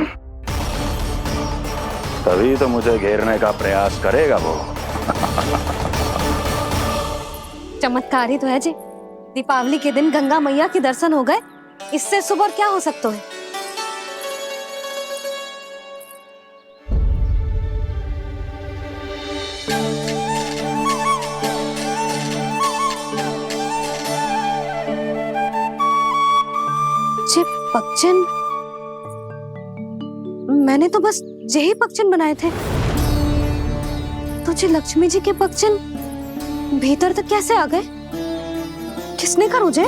तभी तो मुझे घेरने का प्रयास करेगा वो। चमत्कारी तो है जी, दीपावली के दिन गंगा मैया के दर्शन हो गए, इससे शुभ और क्या हो सकता है। जे पक्षन, मैंने तो बस यही पक्षन बनाए थे, तो जे लक्ष्मी जी के पक्षन भीतर तक कैसे आ गए? किसने कर मुझे?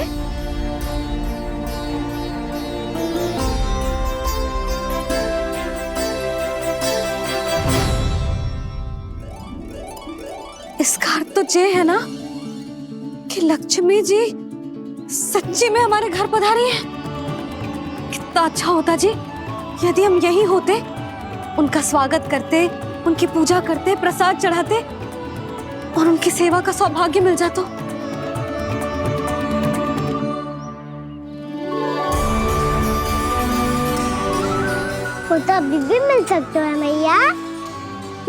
इसका अर्थ तो ये है ना कि लक्ष्मी जी सच्ची में हमारे घर पधारी है। कितना अच्छा होता जी यदि हम यहीं होते, उनका स्वागत करते, उनकी पूजा करते, प्रसाद चढ़ाते और उनकी सेवा का सौभाग्य मिल जाता। वो तो अभी भी मिल सकते है मैया,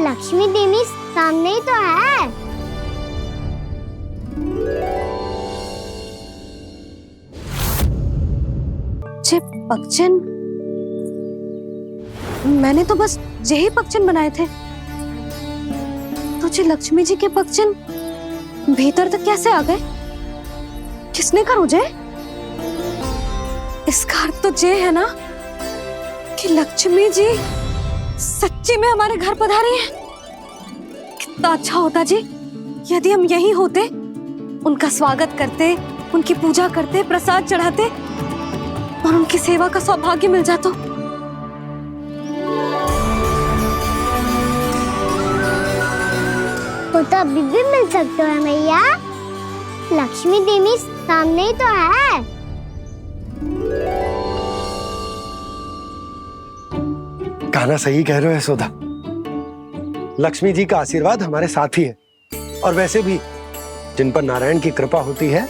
लक्ष्मी देवी सामने ही तो है। जे पक्षन, मैंने तो बस यही पक्षन बनाए थे, तो जे लक्ष्मी जी के पक्षन भीतर तक कैसे आ गए? किसने कर मुझे? इसका अर्थ तो ये है ना कि लक्ष्मी जी सच्ची में हमारे घर पधारी है। कितना अच्छा होता जी यदि हम यहीं होते, उनका स्वागत करते, उनकी पूजा करते, प्रसाद चढ़ाते और उनकी सेवा का सौभाग्य मिल जाता। वो तो अभी भी मिल सकते है मैया, लक्ष्मी देवी सामने ही तो है। कान्हा सही कह रहे हो यशोदा, लक्ष्मी जी का आशीर्वाद हमारे साथ ही है, और वैसे भी जिन पर नारायण की कृपा होती है,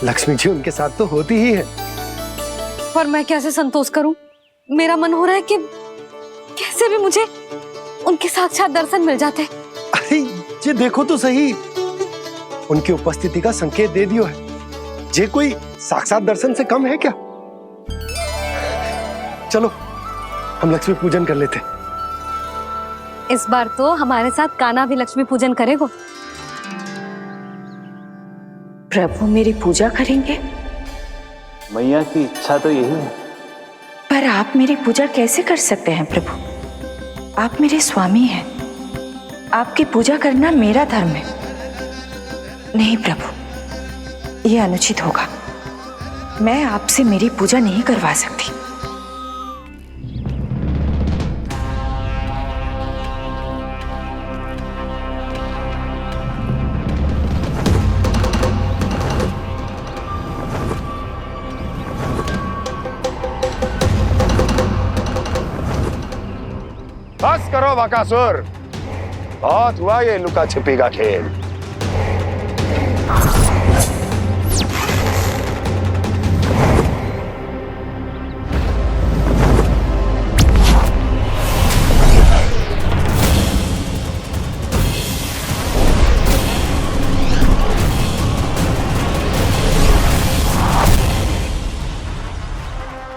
लक्ष्मी जी उनके साथ तो होती ही है। पर मैं कैसे संतोष करूं? मेरा मन हो रहा है कि कैसे भी मुझे उनके साक्षात दर्शन मिल जाते। अरे ये देखो तो सही, उनकी उपस्थिति का संकेत दे दियो है। ये कोई साक्षात दर्शन से कम है क्या? चलो हम लक्ष्मी पूजन कर लेते। इस बार तो हमारे साथ कान्हा भी लक्ष्मी पूजन करेगा। प्रभु मेरी पूजा करेंगे? मैया की इच्छा तो यही है। पर आप मेरी पूजा कैसे कर सकते हैं प्रभु? आप मेरे स्वामी हैं, आपकी पूजा करना मेरा धर्म है। नहीं प्रभु, यह अनुचित होगा। मैं आपसे मेरी पूजा नहीं करवा सकती। बस करो बकासुर, बहुत हुआ ये लुका छिपी का खेल।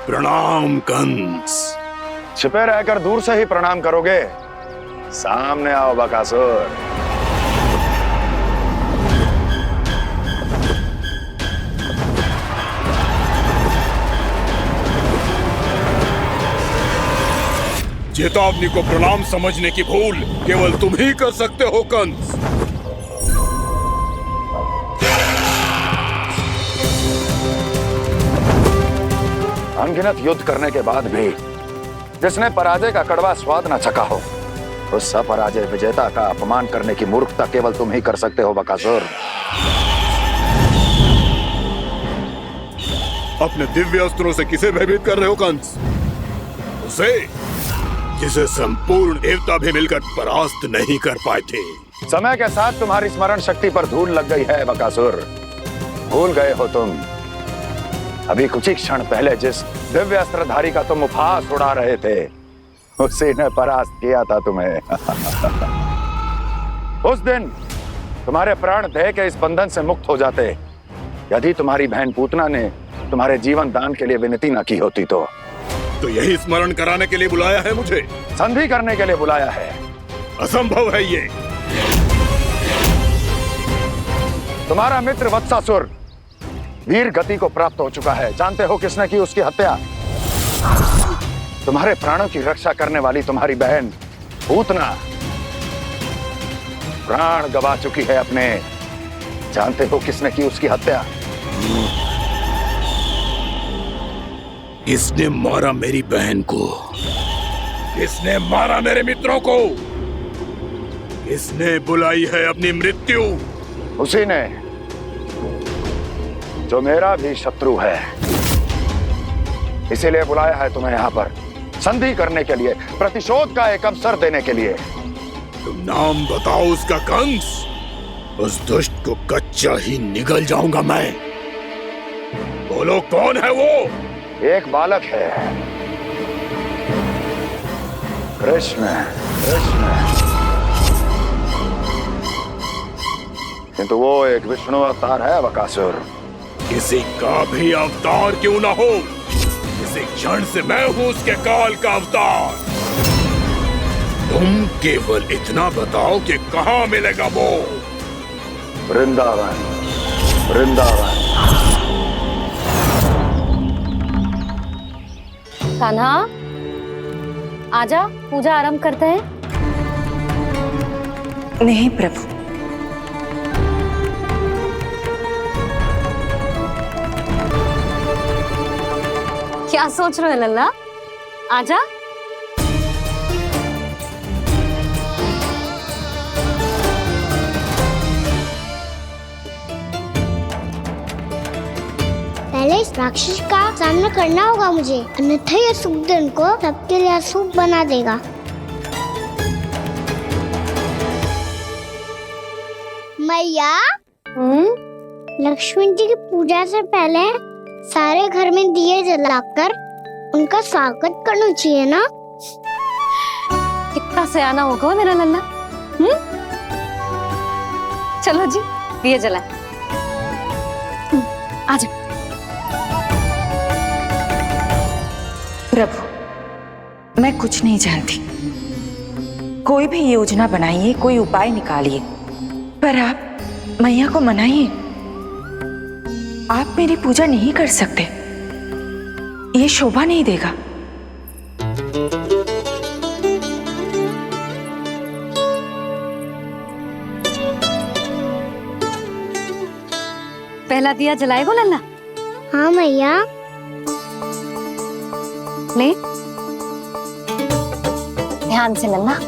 प्रणाम कंस। छिपे रहकर दूर से ही प्रणाम करोगे? सामने आओ बकासुर। चेतावनी को प्रणाम समझने की भूल केवल तुम ही कर सकते हो कंस। अनगिनत युद्ध करने के बाद भी जिसने पराजय का कड़वा स्वाद न चखा हो, उस अपराजय विजेता का अपमान करने की मूर्खता केवल तुम ही कर सकते हो बकासुर। अपने दिव्य अस्त्रों से किसे भयभीत कर रहे हो कंस? उसे जिसे संपूर्ण देवता भी मिलकर परास्त नहीं कर पाए थे। समय के साथ तुम्हारी स्मरण शक्ति पर धूल लग गई है बकासुर। भूल गए हो तुम अभी कुछ ही क्षण पहले जिस दिव्य अस्त्रधारी का तुम उपहास उड़ा रहे थे, उसी ने परास्त किया था तुम्हें। उस दिन तुम्हारे प्राण देह के इस बंधन से मुक्त हो जाते यदि तुम्हारी बहन पूतना ने तुम्हारे जीवन दान के लिए विनती न की होती तो यही स्मरण कराने के लिए बुलाया है मुझे? संधि करने के लिए बुलाया है। असंभव है ये। तुम्हारा मित्र वत्सासुर वीर गति को प्राप्त हो चुका है। जानते हो किसने की उसकी हत्या? तुम्हारे प्राणों की रक्षा करने वाली तुम्हारी बहन पूतना प्राण गवा चुकी है अपने। जानते हो किसने की उसकी हत्या? किसने मारा मेरी बहन को? किसने मारा मेरे मित्रों को? किसने बुलाई है अपनी मृत्यु? उसी ने जो मेरा भी शत्रु है। इसीलिए बुलाया है तुम्हें यहाँ पर संधि करने के लिए, प्रतिशोध का एक अवसर देने के लिए। तुम नाम बताओ उसका कंस। उस दुष्ट को कच्चा ही निगल जाऊंगा मैं। बोलो कौन है वो? एक बालक है, कृष्ण। किंतु वो एक विष्णु अवतार है बकासुर। किसी का भी अवतार क्यों ना हो, इसी क्षण से मैं हूं उसके काल का अवतार। तुम केवल इतना बताओ कि कहां मिलेगा वो? वृंदावन। वृंदावन। कान्हा, आजा, पूजा आरंभ करते हैं। नहीं प्रभु, क्या सोच रहे हो लल्ला? आजा। पहले इस राक्षस का सामना करना होगा मुझे, अन्यथा ये शुभ दिन को सबके लिए अशुभ बना देगा। मैया, लक्ष्मण जी की पूजा से पहले सारे घर में दिए जलाकर उनका स्वागत करना चाहिए ना? कितना सयाना होगा मेरा लल्ला। चलो जी, दिए जलाए। आजा। प्रभु, मैं कुछ नहीं जानती। कोई भी योजना बनाइए, कोई उपाय निकालिए, पर आप मैया को मनाइए। आप मेरी पूजा नहीं कर सकते, ये शोभा नहीं देगा। पहला दिया जलाएगो लल्ला? हाँ मैया। ले, ध्यान से लल्ला।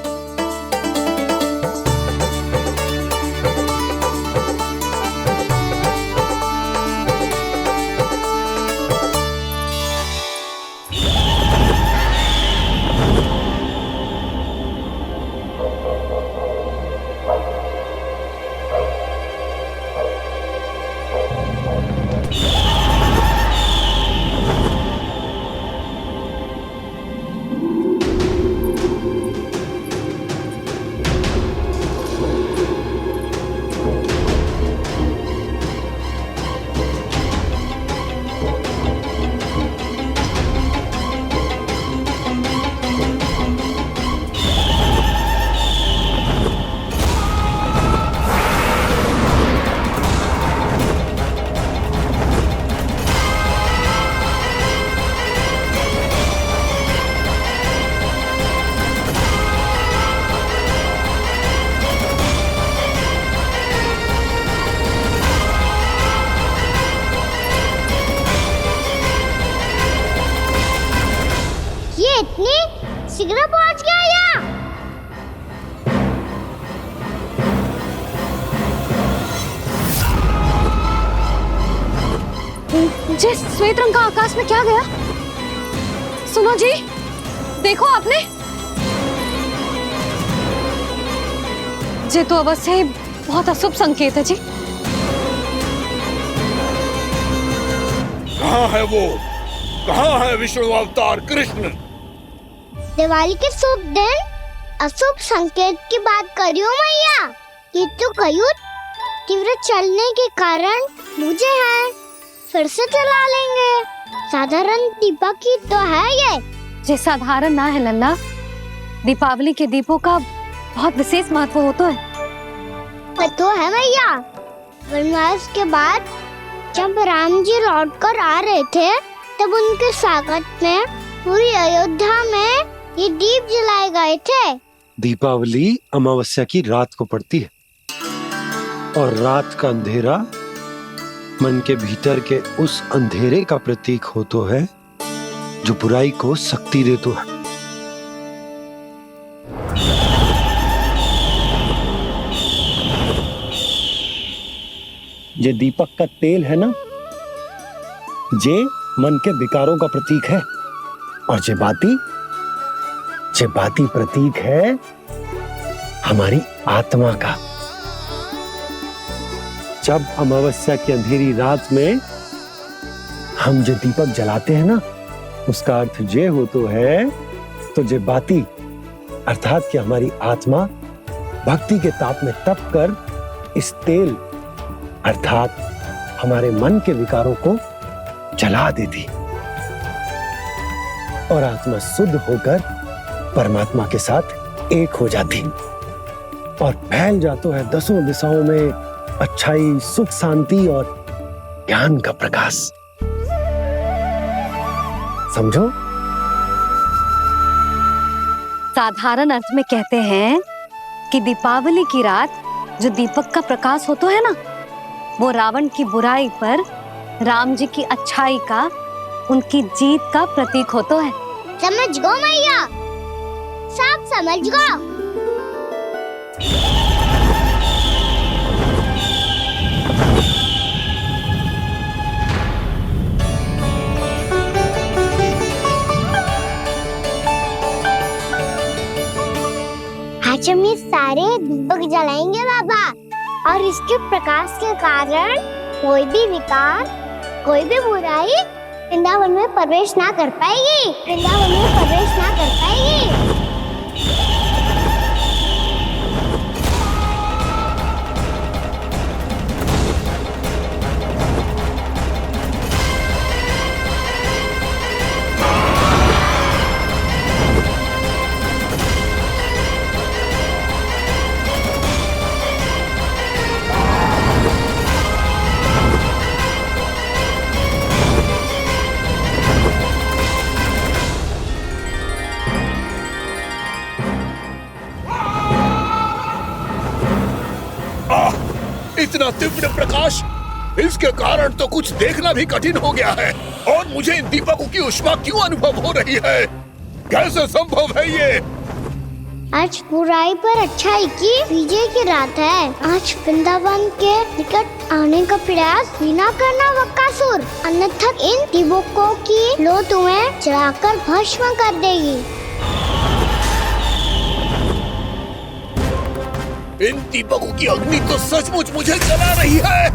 शीघ्र पहुंच गया यहाँ। जे श्वेत रंग का आकाश में क्या गया? सुनो जी, देखो आपने, जे तो अवश्य ही बहुत अशुभ संकेत है जी। कहाँ है वो? कहाँ है विष्णु अवतार कृष्ण? दिवाली के शुभ दिन अशुभ संकेत की बात करियो मैया। ये तो कयूँ तीव्र चलने के कारण मुझे है, फिर से चला लेंगे। साधारण दीपक ही तो है ये साधारण ना है लल्ला, दीपावली के दीपों का बहुत विशेष महत्व होता है। तो है भैया, वनवास के बाद जब राम जी लौट कर आ रहे थे तब उनके स्वागत में पूरी अयोध्या में ये दीप जलाए गए थे। दीपावली अमावस्या की रात को पड़ती है और रात का अंधेरा मन के भीतर के उस अंधेरे का प्रतीक होता है जो बुराई को शक्ति देता है। ये दीपक का तेल है ना, जे मन के विकारों का प्रतीक है, और जे बाती प्रतीक है हमारी आत्मा का। जब अमावस्या की अंधेरी रात में हम जो दीपक जलाते हैं ना, उसका अर्थ जे हो तो है, तो जे बाती अर्थात कि हमारी आत्मा भक्ति के ताप में तप कर इस तेल अर्थात हमारे मन के विकारों को जला देती और आत्मा शुद्ध होकर परमात्मा के साथ एक हो जाती और फैल जाता है दसों दिशाओं में अच्छाई, सुख, शांति और ज्ञान का प्रकाश। समझो? साधारण अर्थ में कहते हैं कि दीपावली की रात जो दीपक का प्रकाश होता है ना, वो रावण की बुराई पर राम जी की अच्छाई का, उनकी जीत का प्रतीक होता है। समझ गो मैया, सब समझ गो। आज हम ये सारे दीपक जलाएंगे बाबा, और इसके प्रकाश के कारण कोई भी विकार, कोई भी बुराई वृंदावन में प्रवेश ना कर पाएगी, वृंदावन में प्रवेश ना कर पाएगी। इतना तीव्र प्रकाश, इसके कारण तो कुछ देखना भी कठिन हो गया है। और मुझे इन दीपकों की ऊष्मा क्यों अनुभव हो रही है? कैसे संभव है ये? आज बुराई पर अच्छाई की विजय की रात है। आज वृंदावन के निकट आने का प्रयास बिना करना बकासुर, अन्यथा इन दीपकों की लो तुम्हें जलाकर भस्म कर देगी। इन दीपकों की अग्नि तो सचमुच मुझे जला रही है।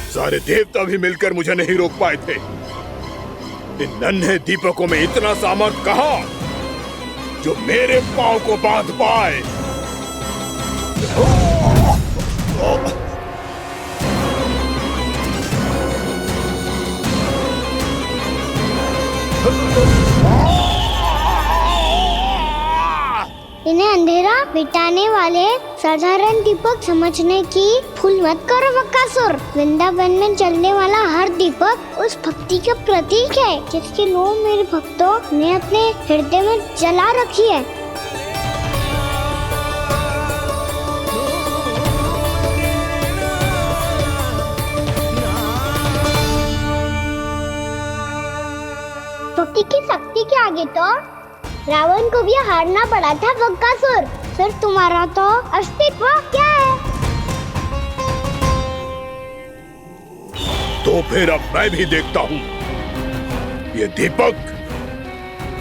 सारे देवता भी मिलकर मुझे नहीं रोक पाए थे। इन नन्हे दीपकों में इतना सामर्थ कहाँ जो मेरे पांव को बांध पाए। इन्हें अंधेरा मिटाने वाले साधारण दीपक समझने की भूल मत करो बक्कासुर। वृंदावन में जलने वाला हर दीपक उस भक्ति का प्रतीक है जिसकी नौ मेरे भक्तों ने अपने हृदय में जला रखी है। भक्ति की शक्ति के आगे तो रावण को भी हारना पड़ा था बक्कासुर। फिर तुम्हारा तो अस्तित्व क्या है? तो फिर अब मैं भी देखता हूँ ये दीपक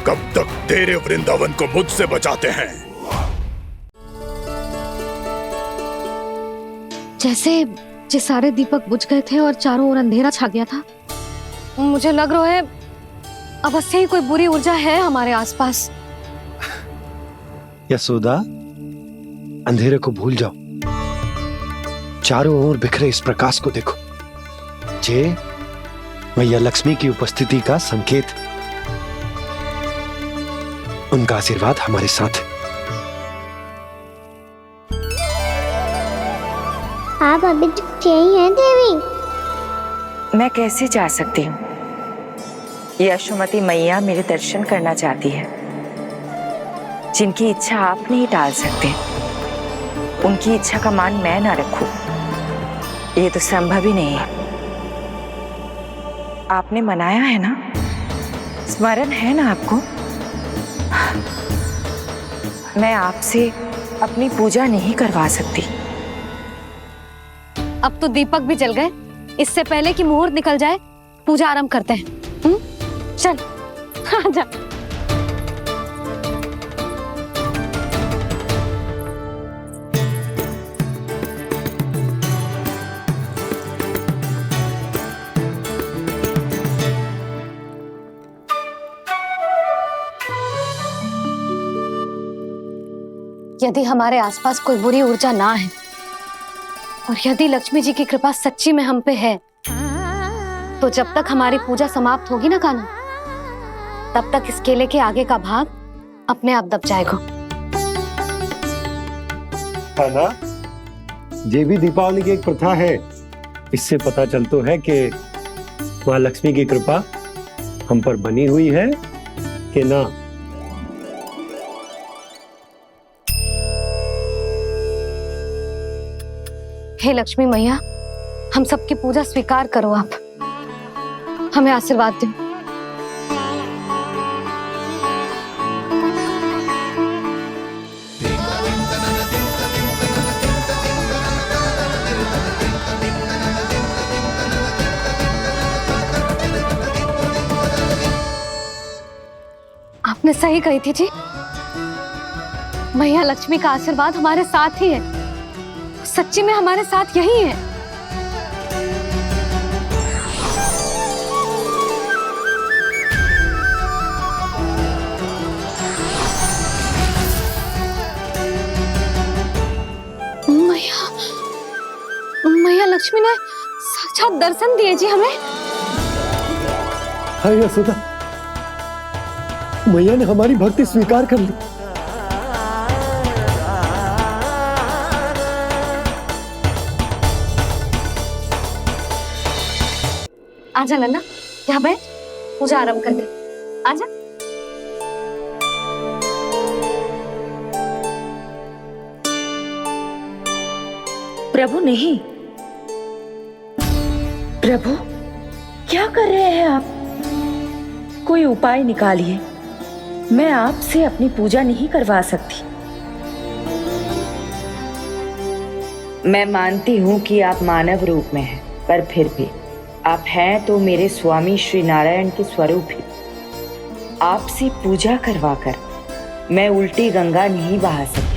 कब तक तेरे वृंदावन को मुझसे बचाते हैं। जैसे ये सारे दीपक बुझ गए थे और चारों ओर अंधेरा छा गया था, मुझे लग रहा है अवश्य ही कोई बुरी ऊर्जा है हमारे आसपास। यशोदा, अंधेरे को भूल जाओ, चारों ओर बिखरे इस प्रकाश को देखो। जे मैया लक्ष्मी की उपस्थिति का संकेत, उनका आशीर्वाद हमारे साथ है। आप अभी तक यही हैं देवी? मैं कैसे जा सकती हूँ? यशोमती मैया मेरे दर्शन करना चाहती है। जिनकी इच्छा आप नहीं टाल सकते, उनकी इच्छा का मान मैं ना रखूं, ये तो संभव ही नहीं है। आपने मनाया है ना, स्मरण है ना आपको? मैं आपसे अपनी पूजा नहीं करवा सकती। अब तो दीपक भी जल गए, इससे पहले कि मुहूर्त निकल जाए पूजा आरंभ करते हैं। चल आजा। यदि हमारे आसपास कोई बुरी ऊर्जा ना है और यदि लक्ष्मी जी की कृपा सच्ची में हम पे है, तो जब तक हमारी पूजा समाप्त होगी ना कान्हा, तब तक इस केले के आगे का भाग अपने आप दब जाएगा। कान्हा, ये भी दीपावली की एक प्रथा है। इससे पता चलता है कि माँ लक्ष्मी की कृपा हम पर बनी हुई है कि ना। हे लक्ष्मी मैया, हम सबकी पूजा स्वीकार करो, आप हमें आशीर्वाद दो। आपने सही कही थी जी, मैया लक्ष्मी का आशीर्वाद हमारे साथ ही है, सच्ची में हमारे साथ यही है। मैया लक्ष्मी ने साक्षात दर्शन दिए जी हमें। हाय यशोदा, मैया ने हमारी भक्ति स्वीकार कर ली। आजा नन्ना, यहाँ बैठ, पूजा आरंभ कर दे। आजा। प्रभु नहीं, प्रभु क्या कर रहे हैं आप? कोई उपाय निकालिए, मैं आपसे अपनी पूजा नहीं करवा सकती। मैं मानती हूँ कि आप मानव रूप में हैं, पर फिर भी आप हैं तो मेरे स्वामी श्री नारायण के स्वरूप ही। आपसे पूजा करवाकर मैं उल्टी गंगा नहीं बहा सकती।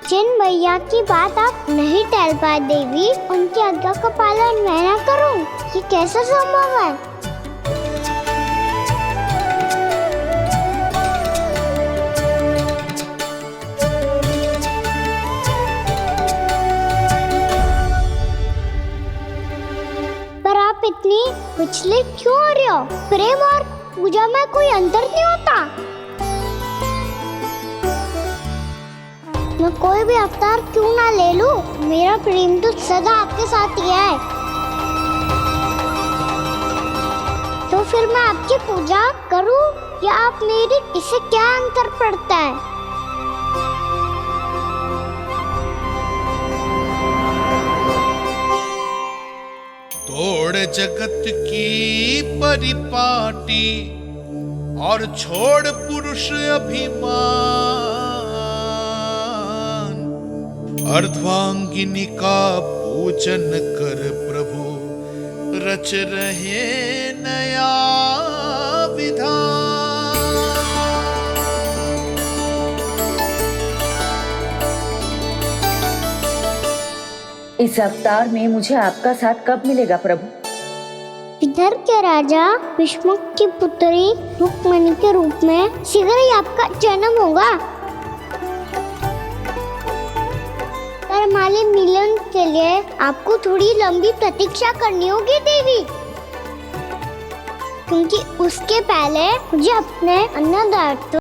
जिन भैया की बात आप नहीं टाल पाए देवी, उनकी आज्ञा का पालन मैं ना करूं, ये कैसा संभव है? पर आप इतनी विचलित क्यों हो रहे हो? प्रेम और पूजा में कोई अंतर नहीं होता? मैं कोई भी अवतार क्यों ना ले लूं, मेरा प्रेम तो सदा आपके साथ ही है। तो फिर मैं आपकी पूजा करूं या आप मेरी, इससे क्या अंतर पड़ता है? तोड़ जगत की परिपाटी और छोड़ पुरुष अभिमान, अर्धांगिनी का पूजन कर प्रभु रच रहे नया विधान। इस अवतार में मुझे आपका साथ कब मिलेगा प्रभु? विदर्भ के राजा भीष्म की पुत्री रुक्मणी के रूप में शीघ्र ही आपका जन्म होगा। पर हमारे मिलन के लिए आपको थोड़ी लंबी प्रतीक्षा करनी होगी देवी, क्योंकि उसके पहले मुझे अपने अन्नदाता